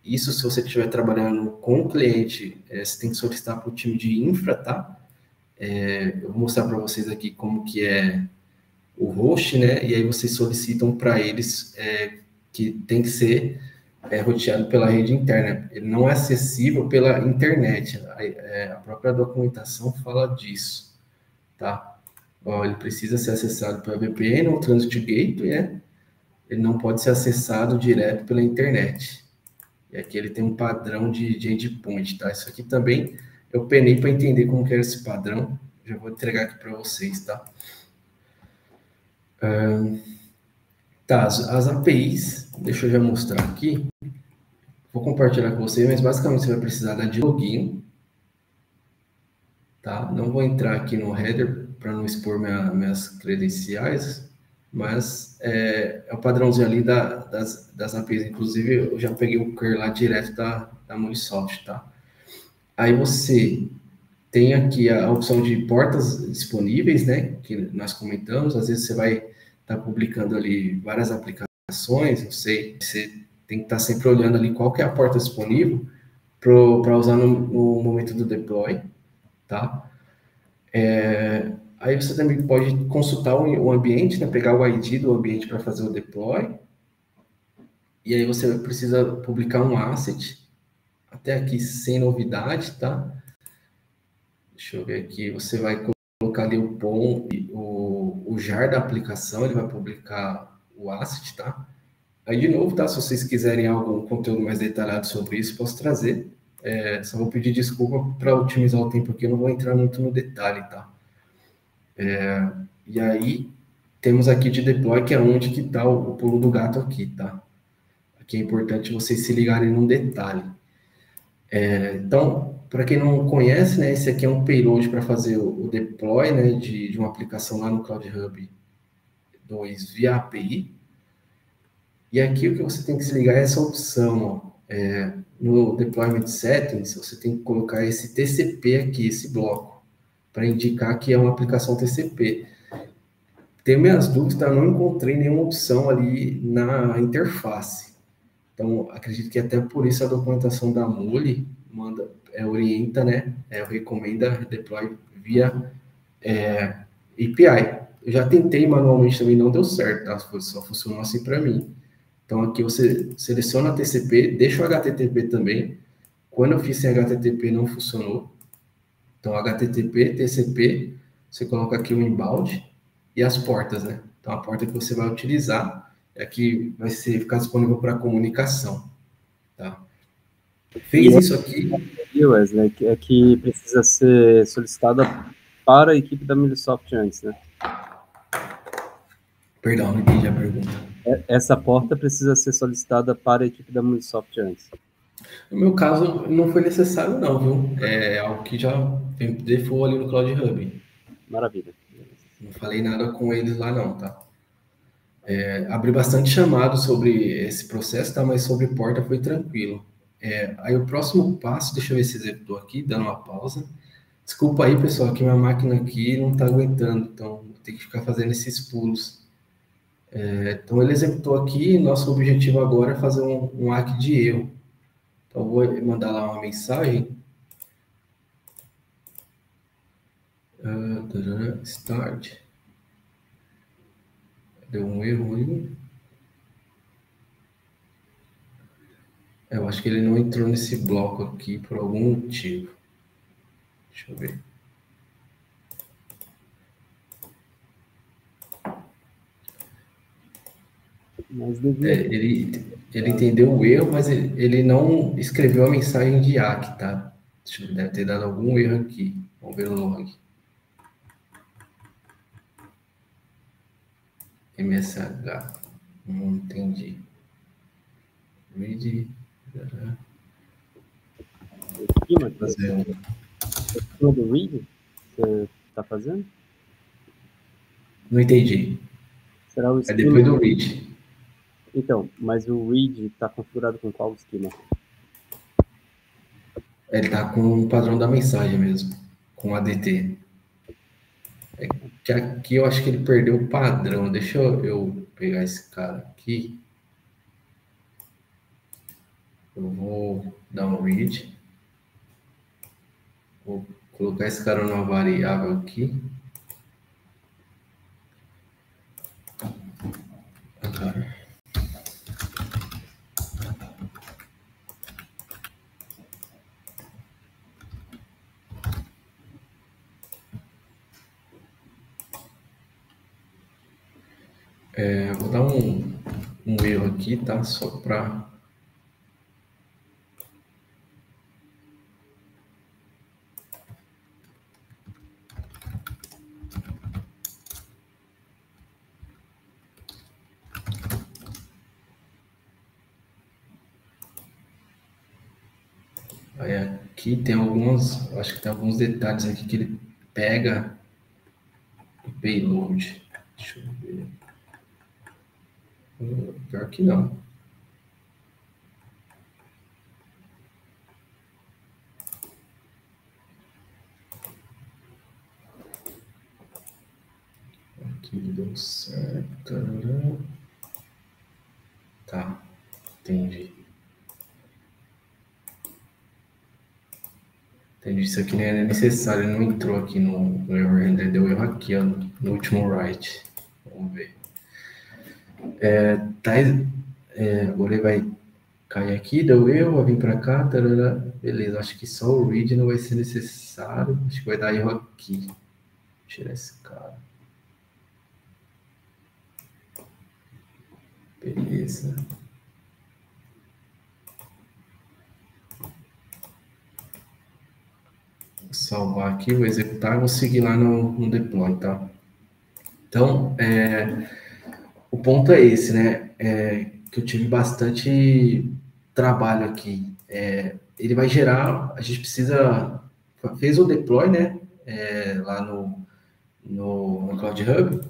S2: Isso, se você estiver trabalhando com o cliente, você tem que solicitar para o time de infra, tá? Eu vou mostrar para vocês aqui como que é o host, né? E aí vocês solicitam para eles que tem que ser roteado pela rede interna. Ele não é acessível pela internet. A própria documentação fala disso, tá? Ele precisa ser acessado pela VPN ou Transit Gateway, né? Ele não pode ser acessado direto pela internet. E aqui ele tem um padrão de endpoint, tá? Isso aqui também eu penei para entender como que era esse padrão. Já vou entregar aqui para vocês, tá? As APIs, deixa eu já mostrar aqui. Vou compartilhar com vocês, mas basicamente você vai precisar de login. tá? Não vou entrar aqui no header para não expor minhas credenciais, mas é o padrãozinho ali das APIs. Inclusive, eu já peguei o curl lá direto da Munisoft, tá? Aí você tem aqui a opção de portas disponíveis, né? Que nós comentamos. Às vezes você vai estar publicando ali várias aplicações, não sei. Você tem que estar sempre olhando ali qual que é a porta disponível para usar no momento do deploy, tá? Aí você também pode consultar o ambiente, né? Pegar o ID do ambiente para fazer o deploy. E aí você precisa publicar um asset. Até aqui sem novidade, tá? Deixa eu ver aqui. Você vai colocar ali o POM, o jar da aplicação, ele vai publicar o asset, tá? Aí, de novo, tá? Se vocês quiserem algum conteúdo mais detalhado sobre isso, posso trazer. Só vou pedir desculpa para otimizar o tempo aqui, eu não vou entrar muito no detalhe, tá? E aí, temos aqui de deploy, que é onde que tá o pulo do gato aqui, tá? Aqui é importante vocês se ligarem num detalhe. Então, para quem não conhece, né, esse aqui é um payload para fazer o deploy, né, de uma aplicação lá no Cloud Hub 2 via API. E aqui o que você tem que se ligar é essa opção, ó. No Deployment Settings, você tem que colocar esse TCP aqui, esse bloco, para indicar que é uma aplicação TCP. Tenho minhas dúvidas, tá? Eu não encontrei nenhuma opção ali na interface. Então, acredito que até por isso a documentação da Muli orienta, né? Recomenda deploy via API. Eu já tentei manualmente também, não deu certo, tá? Só funcionou assim para mim. Então, aqui você seleciona TCP, deixa o HTTP também. Quando eu fiz sem HTTP, não funcionou. Então, HTTP, TCP, você coloca aqui o inbound e as portas, né? Então, a porta que você vai utilizar é que vai ficar disponível para comunicação, tá? Fez isso aqui.
S3: Wesley, é que precisa ser solicitada para a equipe da Microsoft antes, né?
S2: Perdão, não entendi a pergunta.
S3: Essa porta precisa ser solicitada para a equipe da Microsoft antes.
S2: No meu caso, não foi necessário não, viu? É algo que já tem default ali no Cloud Hub.
S3: Maravilha.
S2: Não falei nada com eles lá não, tá? Abri bastante chamado sobre esse processo, tá? Mas sobre porta foi tranquilo. Aí o próximo passo, deixa eu ver se executou aqui, dando uma pausa. Desculpa aí, pessoal, que minha máquina aqui não tá aguentando, então vou ter que ficar fazendo esses pulos. Então ele executou aqui, nosso objetivo agora é fazer um hack de erro. Então eu vou mandar lá uma mensagem. Start. Deu um erro aí. Eu acho que ele não entrou nesse bloco aqui por algum motivo. Deixa eu ver.
S3: Mas devia...
S2: ele entendeu o erro, mas ele não escreveu a mensagem de hack, tá? Deve ter dado algum erro aqui. Vamos ver o log. MSH. Não entendi. Read.
S3: Esquema do read você está fazendo?
S2: Não entendi.
S3: Será o
S2: É
S3: esquema?
S2: depois do read.
S3: Então, mas o read está configurado com qual esquema?
S2: Ele tá com o padrão da mensagem mesmo, com ADT. Que aqui eu acho que ele perdeu o padrão. Deixa eu pegar esse cara aqui. Eu vou dar um read. Vou colocar esse cara numa variável aqui. Vou dar um erro aqui, tá? Só para... Aí Aqui tem alguns, acho que tem alguns detalhes aqui que ele pega o payload. Deixa eu ver. Pior que não. Aqui deu certo. Tá, entendi. Entendi, isso aqui não é necessário, não entrou aqui no erro render, deu erro aqui, ó, no último write. Vamos ver. Agora ele vai cair aqui, deu erro, vai vir para cá, tarará. Beleza, acho que só o read não vai ser necessário, acho que vai dar erro aqui. Vou tirar esse cara. Beleza. Vou salvar aqui, vou executar e vou seguir lá no deploy, tá? Então, o ponto é esse, né? Que eu tive bastante trabalho aqui. Ele vai gerar, a gente precisa, fez o deploy, né? Lá no Cloud Hub,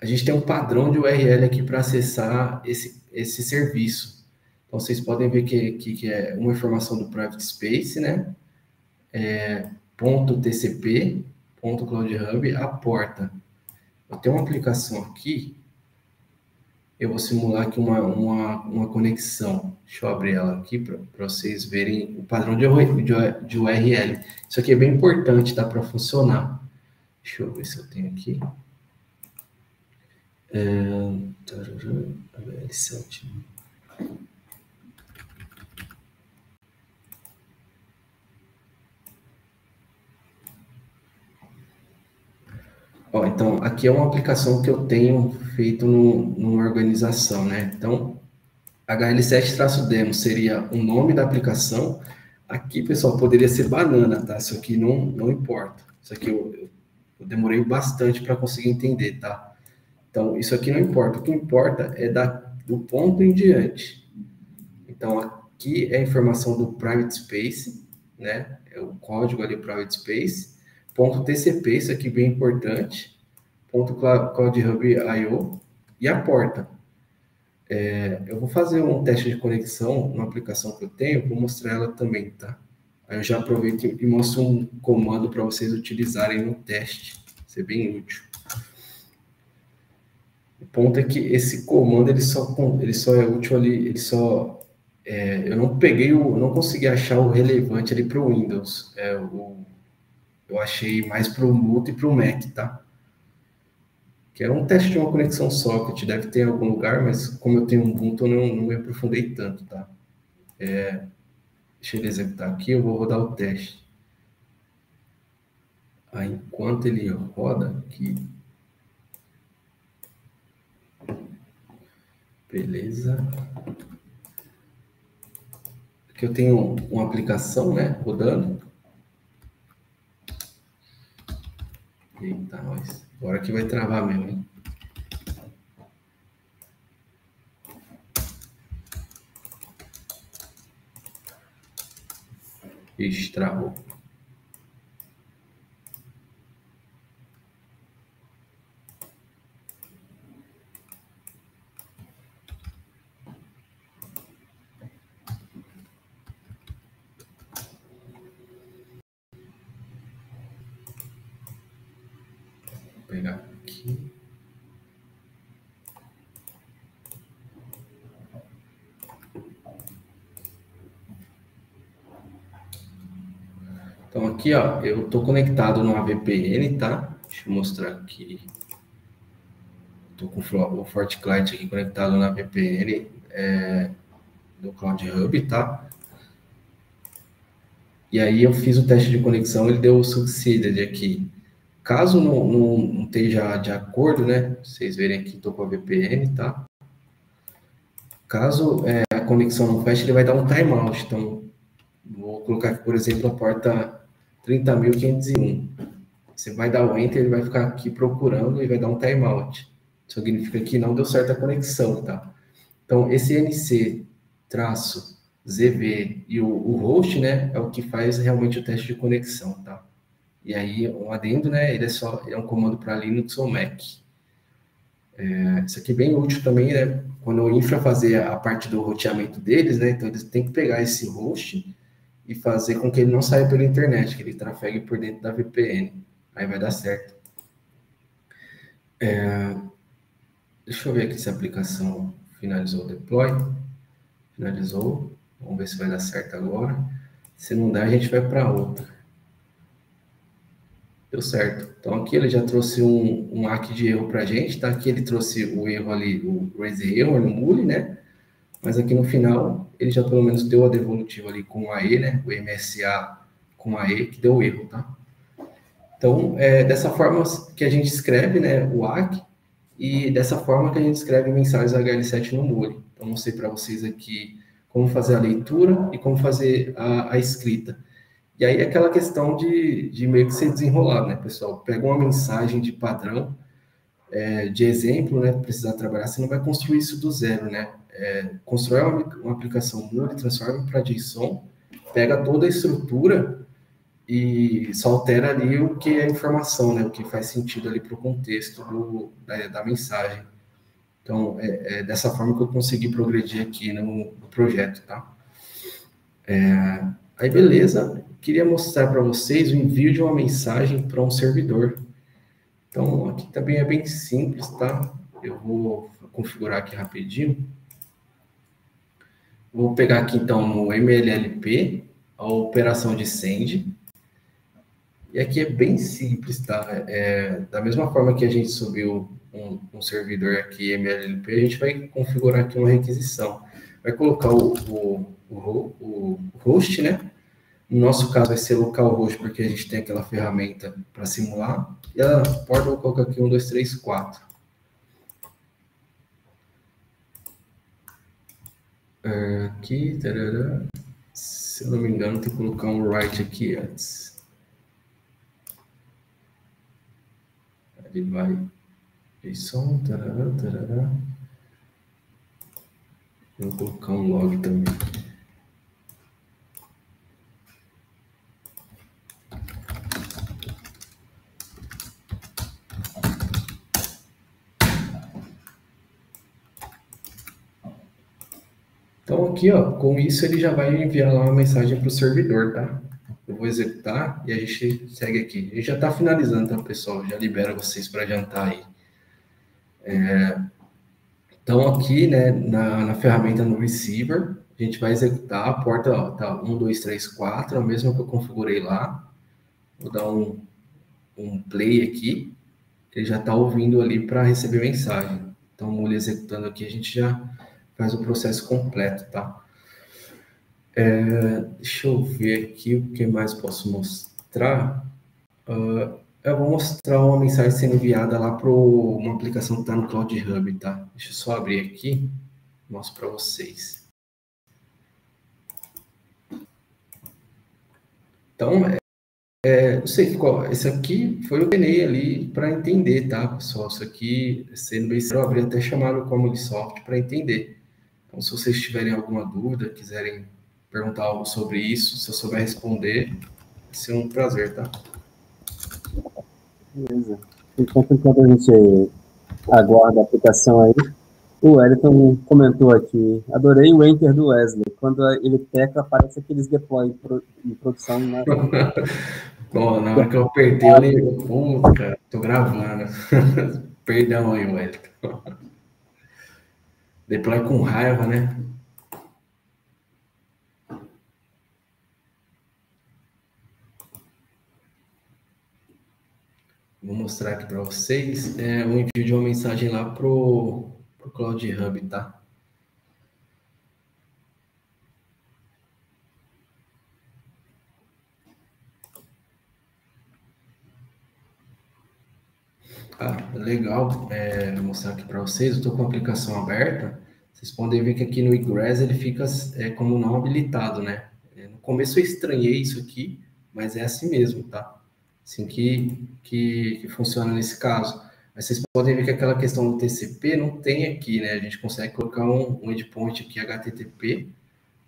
S2: a gente tem um padrão de URL aqui para acessar esse serviço. Então, vocês podem ver que é uma informação do Private Space, né? .tcp, .cloud hub, a porta. Eu tenho uma aplicação aqui, eu vou simular aqui uma conexão. Deixa eu abrir ela aqui para vocês verem o padrão de URL. Isso aqui é bem importante, tá? Para funcionar. Deixa eu ver se eu tenho aqui. HL7. Ó, então, aqui é uma aplicação que eu tenho feito numa organização, né? Então, HL7-demo seria o nome da aplicação. Aqui, pessoal, poderia ser banana, tá? Isso aqui não importa. Isso aqui eu demorei bastante para conseguir entender, tá? Então, isso aqui não importa. O que importa é do ponto em diante. Então, aqui é a informação do private space, né? É o código ali private space. Ponto .tcp, isso aqui bem importante. Ponto Cloud Hub IO e a porta. Eu vou fazer um teste de conexão numa aplicação que eu tenho, vou mostrar ela também, tá? Aí eu já aproveito e mostro um comando para vocês utilizarem no teste. Vai ser bem útil. O ponto é que esse comando ele só é útil ali, eu não consegui achar o relevante ali para o Windows. Eu achei mais para o Ubuntu e para o Mac, tá? Que é um teste de uma conexão socket, deve ter em algum lugar, mas como eu tenho um Ubuntu, eu não me aprofundei tanto, tá? Deixa ele executar aqui, eu vou rodar o teste. Aí, enquanto ele roda aqui... Beleza. Aqui eu tenho uma aplicação, né, rodando. Eita, nós. Agora que vai travar mesmo, hein? Ixi, travou. Vou pegar aqui. Então, aqui, ó, eu estou conectado numa VPN, tá? Deixa eu mostrar aqui. Estou com o FortiClient aqui conectado na VPN do Cloud Hub, tá? E aí eu fiz o teste de conexão, ele deu o succeeded aqui. Caso não esteja de acordo, né? Vocês verem aqui, estou com a VPN, tá? Caso a conexão não feche, ele vai dar um timeout. Então, vou colocar aqui, por exemplo, a porta 30.501. Você vai dar o Enter, ele vai ficar aqui procurando e vai dar um timeout. Significa que não deu certo a conexão, tá? Então, esse NC traço ZV e o host, né, é o que faz realmente o teste de conexão, tá? E aí, um adendo, né, ele é um comando para Linux ou Mac. Isso aqui é bem útil também, né, quando o infra fazer a parte do roteamento deles, né, então eles têm que pegar esse host e fazer com que ele não saia pela internet, que ele trafegue por dentro da VPN. Aí vai dar certo. Deixa eu ver aqui se a aplicação finalizou o deploy. Finalizou. Vamos ver se vai dar certo agora. Se não der, a gente vai para outra. Deu certo. Então aqui ele já trouxe um hack de erro para a gente, tá? Aqui ele trouxe o erro ali, o raise error no mule, né? Mas aqui no final, ele já pelo menos deu a devolutiva ali com o AE, né? O MSA com AE, que deu erro, tá? Então, é dessa forma que a gente escreve, né, o hack, e dessa forma que a gente escreve mensagens HL7 no mule. Então, mostrei para vocês aqui como fazer a leitura e como fazer a escrita. E aí, aquela questão de meio que ser desenrolado, né, pessoal? Pega uma mensagem de padrão, de exemplo, né, precisar trabalhar, você não vai construir isso do zero, né? Constrói uma aplicação mule, transforma para JSON, pega toda a estrutura e só altera ali o que é informação, né? O que faz sentido ali para o contexto da mensagem. Então, é dessa forma que eu consegui progredir aqui no projeto, tá? Aí, beleza. Queria mostrar para vocês o envio de uma mensagem para um servidor. Então, aqui também é bem simples, tá? Eu vou configurar aqui rapidinho. Vou pegar aqui, então, no MLLP, a operação de send. E aqui é bem simples, tá? Da mesma forma que a gente subiu um servidor aqui, MLLP, a gente vai configurar aqui uma requisição. Vai colocar o host, né? No nosso caso vai ser localhost, porque a gente tem aquela ferramenta para simular. E a porta eu vou colocar aqui 1, 2, 3, 4. Aqui, tarará. Se eu não me engano, tem que colocar um write aqui antes. Ele vai JSON, tarará, tarará. Vou colocar um log também. Então aqui, ó, com isso ele já vai enviar lá uma mensagem para o servidor, tá? Eu vou executar e a gente segue aqui. A gente já está finalizando, tá, pessoal? Já libera vocês para jantar aí. Então aqui, né, na ferramenta no receiver, a gente vai executar a porta, ó, tá 1, 2, 3, 4, a mesma que eu configurei lá. Vou dar um play aqui. Ele já está ouvindo ali para receber mensagem. Então, o mule executando aqui, a gente já faz o processo completo, tá? Deixa eu ver aqui o que mais posso mostrar. Eu vou mostrar uma mensagem sendo enviada lá para uma aplicação que está no Cloud Hub, tá? Deixa eu só abrir aqui, mostro para vocês. Então, não sei qual, esse aqui foi o que eu treinei ali para entender, tá, pessoal? Isso aqui, sendo bem sincero, eu abri até chamado como software para entender. Então, se vocês tiverem alguma dúvida, quiserem perguntar algo sobre isso, se eu souber responder, vai ser um prazer, tá?
S3: Beleza. Enquanto a gente aguarda a aplicação aí, o Wellington comentou aqui, adorei o enter do Wesley. Quando ele tecla, aparece aqueles deploy em produção. Na...
S2: Bom, na hora que eu apertei, eu falei, puta, cara, tô gravando. Perdão aí, Wellington. Deploy com raiva, né? Vou mostrar aqui para vocês o envio de uma mensagem lá pro Cloud Hub, tá? Legal, vou mostrar aqui para vocês. Eu estou com a aplicação aberta. Vocês podem ver que aqui no egress ele fica como não habilitado, né? No começo eu estranhei isso aqui, mas é assim mesmo, tá? Assim que funciona nesse caso. Mas vocês podem ver que aquela questão do TCP não tem aqui, né? A gente consegue colocar um endpoint aqui HTTP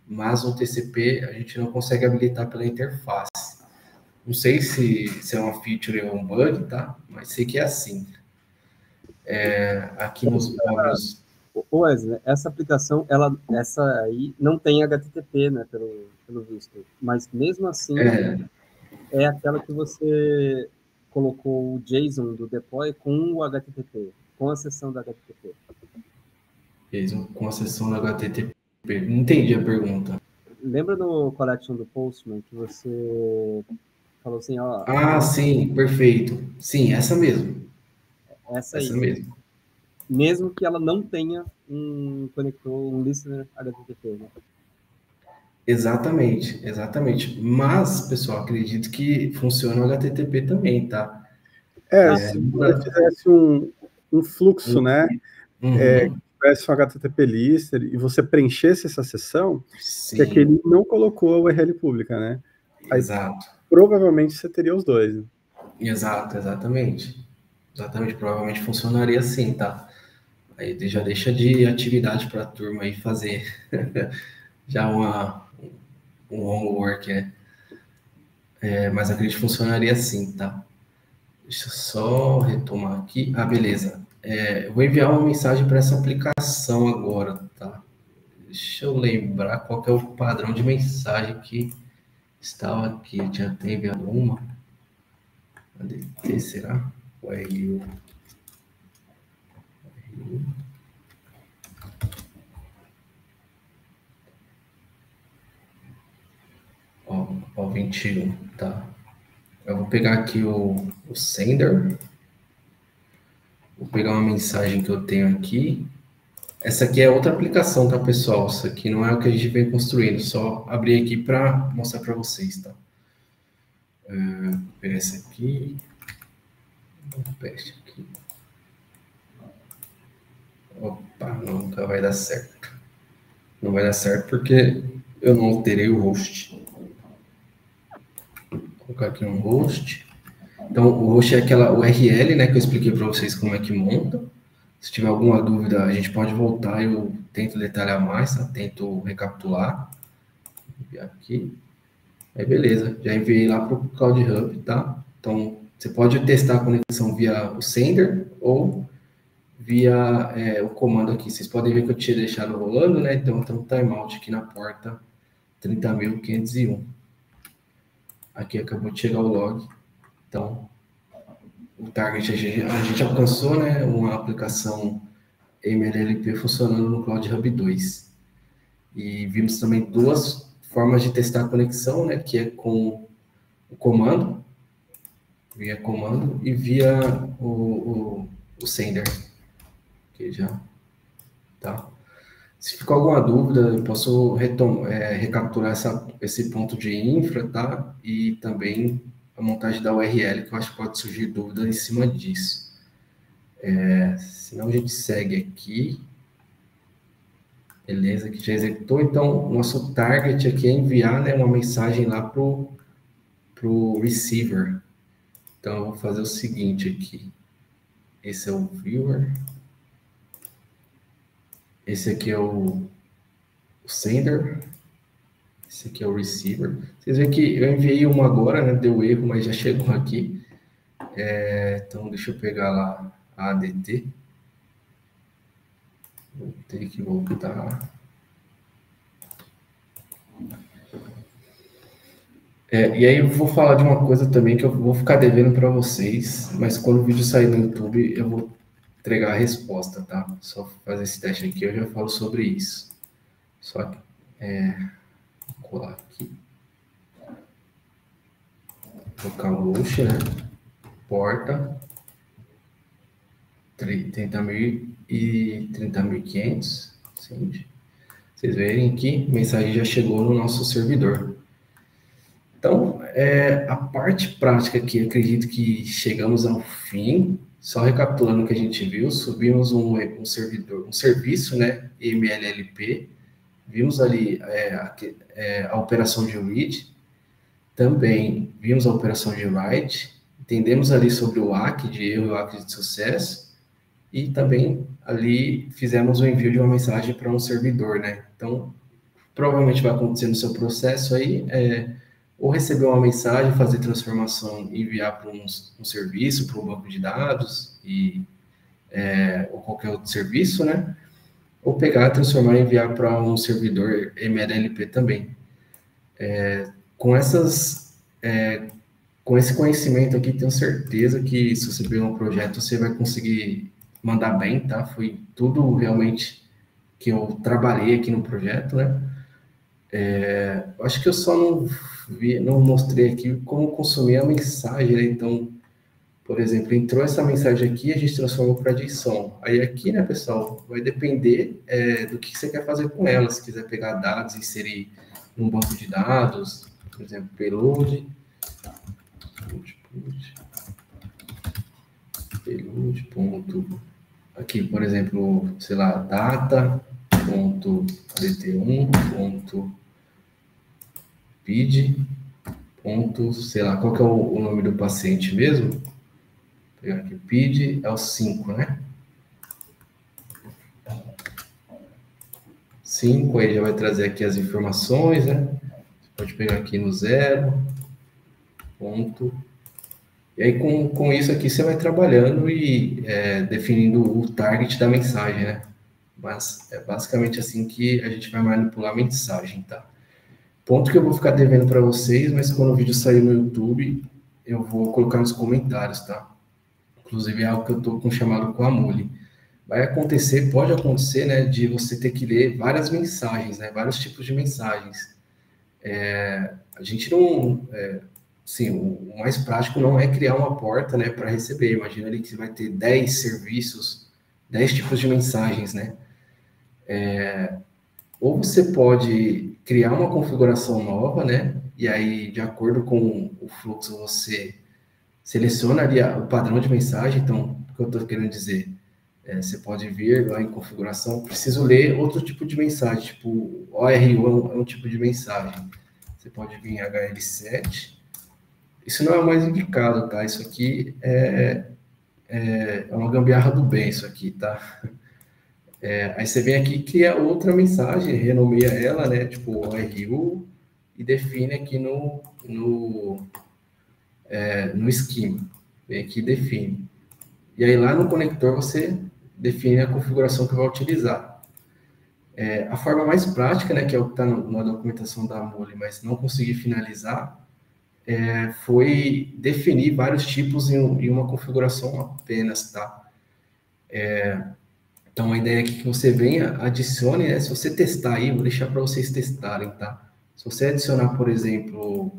S2: mas o TCP a gente não consegue habilitar pela interface. Não sei se é uma feature ou um bug, tá? Mas sei que é assim. Aqui nos móveis...
S3: Wesley, essa aplicação, essa aí não tem HTTP, né, pelo visto. Mas mesmo assim, é aquela que você colocou o JSON do deploy com o HTTP, com a seção da HTTP.
S2: JSON com a seção da HTTP. Não entendi a pergunta.
S3: Lembra no collection do Postman que você falou assim, ó...
S2: Ah, sim, perfeito. Sim, essa mesmo.
S3: Essa mesmo. Mesmo que ela não tenha um conector, um listener HTTP, né?
S2: Exatamente. Mas, pessoal, acredito que funciona o HTTP também, tá?
S1: Se você fizesse um fluxo, né? Tivesse um HTTP listener e você preenchesse essa seção, que aquele não colocou a URL pública, né? Aí,
S2: exato.
S1: Provavelmente você teria os dois. Né?
S2: Exatamente. Provavelmente funcionaria assim, tá? Aí já deixa de atividade para a turma aí fazer já um homework, mas acredito que funcionaria assim, tá? Deixa eu só retomar aqui. Ah, beleza. Eu vou enviar uma mensagem para essa aplicação agora, tá? Deixa eu lembrar qual que é o padrão de mensagem que estava aqui. Eu já tenho enviado uma. ADT, será? O RU. Ó, 21, tá? Eu vou pegar aqui o sender. Vou pegar uma mensagem que eu tenho aqui. Essa aqui é outra aplicação, tá, pessoal? Isso aqui não é o que a gente vem construindo. Só abrir aqui para mostrar para vocês, tá? Vou pegar essa aqui. Vou pegar essa aqui. Opa, nunca vai dar certo. Não vai dar certo porque eu não alterei o host. Vou colocar aqui um host. Então, o host é aquela URL, né, que eu expliquei para vocês como é que monta. Se tiver alguma dúvida, a gente pode voltar e eu tento detalhar mais, tá? Tento recapitular. Vou enviar aqui. Aí, beleza. Já enviei lá para o Cloud Hub, tá? Então, você pode testar a conexão via o sender ou via o comando aqui. Vocês podem ver que eu tinha deixado rolando, né? Então, tem um timeout aqui na porta 30.501. Aqui acabou de chegar o log. Então, o target a gente alcançou, né? Uma aplicação MLLP funcionando no Cloud Hub 2. E vimos também duas formas de testar a conexão, né? Que é com o comando, via comando, e via o sender. Aqui já tá. Se ficou alguma dúvida, eu posso recapturar esse ponto de infra, tá? E também a montagem da URL, que eu acho que pode surgir dúvida em cima disso. Senão a gente segue aqui. Beleza, que já executou. Então, nosso target aqui é enviar, né, uma mensagem lá pro receiver. Então, eu vou fazer o seguinte aqui. Esse é o viewer. Esse aqui é o sender. Esse aqui é o receiver. Vocês veem que eu enviei uma agora, né? Deu erro, mas já chegou aqui. Então, deixa eu pegar lá a ADT. Vou ter que voltar. E aí eu vou falar de uma coisa também que eu vou ficar devendo para vocês, mas quando o vídeo sair no YouTube, eu vou entregar a resposta, tá? Só fazer esse teste aqui, eu já falo sobre isso. Só que, vou colar aqui. Vou colocar o host, né? Porta 30.000 e 30.500. Vocês verem aqui, a mensagem já chegou no nosso servidor. Então, a parte prática aqui, acredito que chegamos ao fim. Só recapitulando o que a gente viu, subimos um serviço, né, MLLP, vimos ali a operação de read, também vimos a operação de write, entendemos ali sobre o ACK de erro e o ACK de sucesso, e também ali fizemos o envio de uma mensagem para um servidor, né? Então, provavelmente vai acontecer no seu processo aí, ou receber uma mensagem, fazer transformação e enviar para um serviço, para um banco de dados, ou qualquer outro serviço, né? Ou pegar, transformar e enviar para um servidor MLLP também. Com esse conhecimento aqui, tenho certeza que se você pegar um projeto, você vai conseguir mandar bem, tá? Foi tudo realmente que eu trabalhei aqui no projeto, né? Acho que eu só não mostrei aqui como consumir a mensagem, né? Então, por exemplo, entrou essa mensagem aqui, a gente transforma para JSON. Aí aqui, né, pessoal, vai depender do que você quer fazer com ela. Se quiser pegar dados, inserir num banco de dados, por exemplo, payload, ponto, aqui, por exemplo, sei lá, data, ponto, dt1, ponto, pid, ponto, sei lá, qual que é o nome do paciente mesmo? Vou pegar aqui, pid é o 5, né? 5, aí já vai trazer aqui as informações, né? Você pode pegar aqui no 0, ponto. E aí, com isso aqui, você vai trabalhando e definindo o target da mensagem, né? Mas é basicamente assim que a gente vai manipular a mensagem, tá? Ponto que eu vou ficar devendo para vocês, mas quando o vídeo sair no YouTube, eu vou colocar nos comentários, tá? Inclusive é algo que eu estou com chamado com a Muli. Pode acontecer, né, de você ter que ler várias mensagens, né? Vários tipos de mensagens. A gente não... Sim, o mais prático não é criar uma porta, né, para receber. Imagina ali que você vai ter 10 serviços, 10 tipos de mensagens, né? Ou você pode criar uma configuração nova, né? E aí, de acordo com o fluxo, você seleciona ali o padrão de mensagem. Então, o que eu estou querendo dizer? Você pode vir lá em configuração, preciso ler outro tipo de mensagem, tipo ORU é um tipo de mensagem. Você pode vir em HL7. Isso não é o mais indicado, tá? Isso aqui é uma gambiarra do bem, isso aqui, tá? Aí você vem aqui e cria outra mensagem, renomeia ela, né? Tipo ORU, e define aqui no schema. Vem aqui e define. E aí lá no conector você define a configuração que vai utilizar. A forma mais prática, né, que é o que está na documentação da Muli, mas não consegui finalizar, foi definir vários tipos em uma configuração apenas, tá? Então, a ideia aqui é que você venha, adicione, né? Se você testar aí, vou deixar para vocês testarem, tá? Se você adicionar, por exemplo,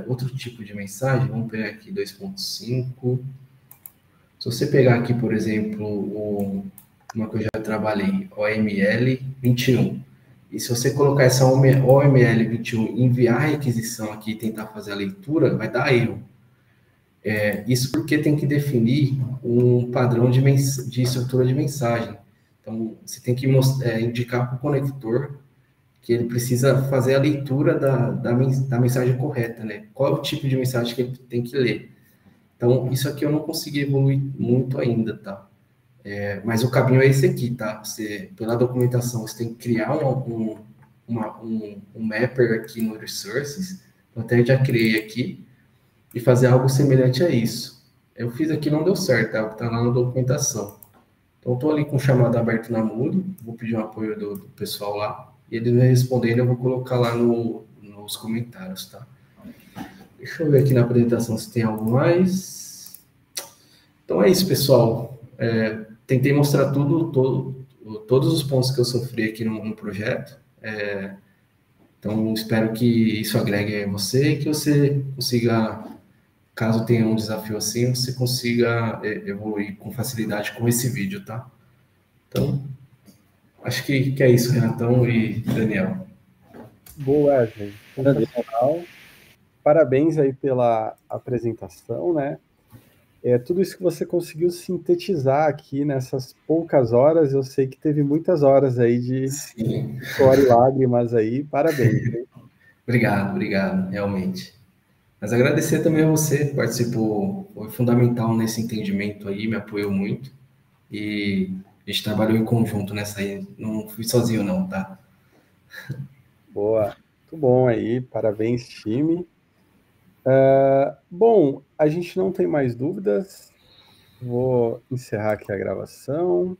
S2: outro tipo de mensagem, vamos pegar aqui 2.5. Se você pegar aqui, por exemplo, uma que eu já trabalhei, OML 21. E se você colocar essa OML 21 e enviar a requisição aqui e tentar fazer a leitura, vai dar erro. Isso porque tem que definir um padrão de estrutura de mensagem. Então, você tem que indicar para o conector que ele precisa fazer a leitura da mensagem correta, né? Qual é o tipo de mensagem que ele tem que ler. Então, isso aqui eu não consegui evoluir muito ainda, tá? Mas o caminho é esse aqui, tá? Pela documentação, você tem que criar um mapper aqui no Resources. Então, até já criei aqui. E fazer algo semelhante a isso. Eu fiz aqui, não deu certo, tá? Tá lá na documentação. Então, estou ali com o chamado aberto na Moodle, vou pedir o apoio do pessoal lá, e eles me respondendo, eu vou colocar lá nos comentários, tá? Deixa eu ver aqui na apresentação se tem algo mais. Então, é isso, pessoal. Tentei mostrar todos os pontos que eu sofri aqui no projeto. Então, espero que isso agregue a você e que você consiga, caso tenha um desafio assim, você consiga evoluir com facilidade com esse vídeo, tá? Então, acho que é isso, Renatão e Daniel.
S1: Boa, Wesley. Sensacional. Parabéns aí pela apresentação, né? Tudo isso que você conseguiu sintetizar aqui nessas poucas horas, eu sei que teve muitas horas aí de suor e lágrimas aí, parabéns.
S2: Obrigado, realmente. Mas agradecer também a você que participou, foi fundamental nesse entendimento aí, me apoiou muito, e a gente trabalhou em conjunto nessa aí, não fui sozinho não, tá?
S1: Boa. Muito bom aí, parabéns, time. Bom, a gente não tem mais dúvidas. Vou encerrar aqui a gravação.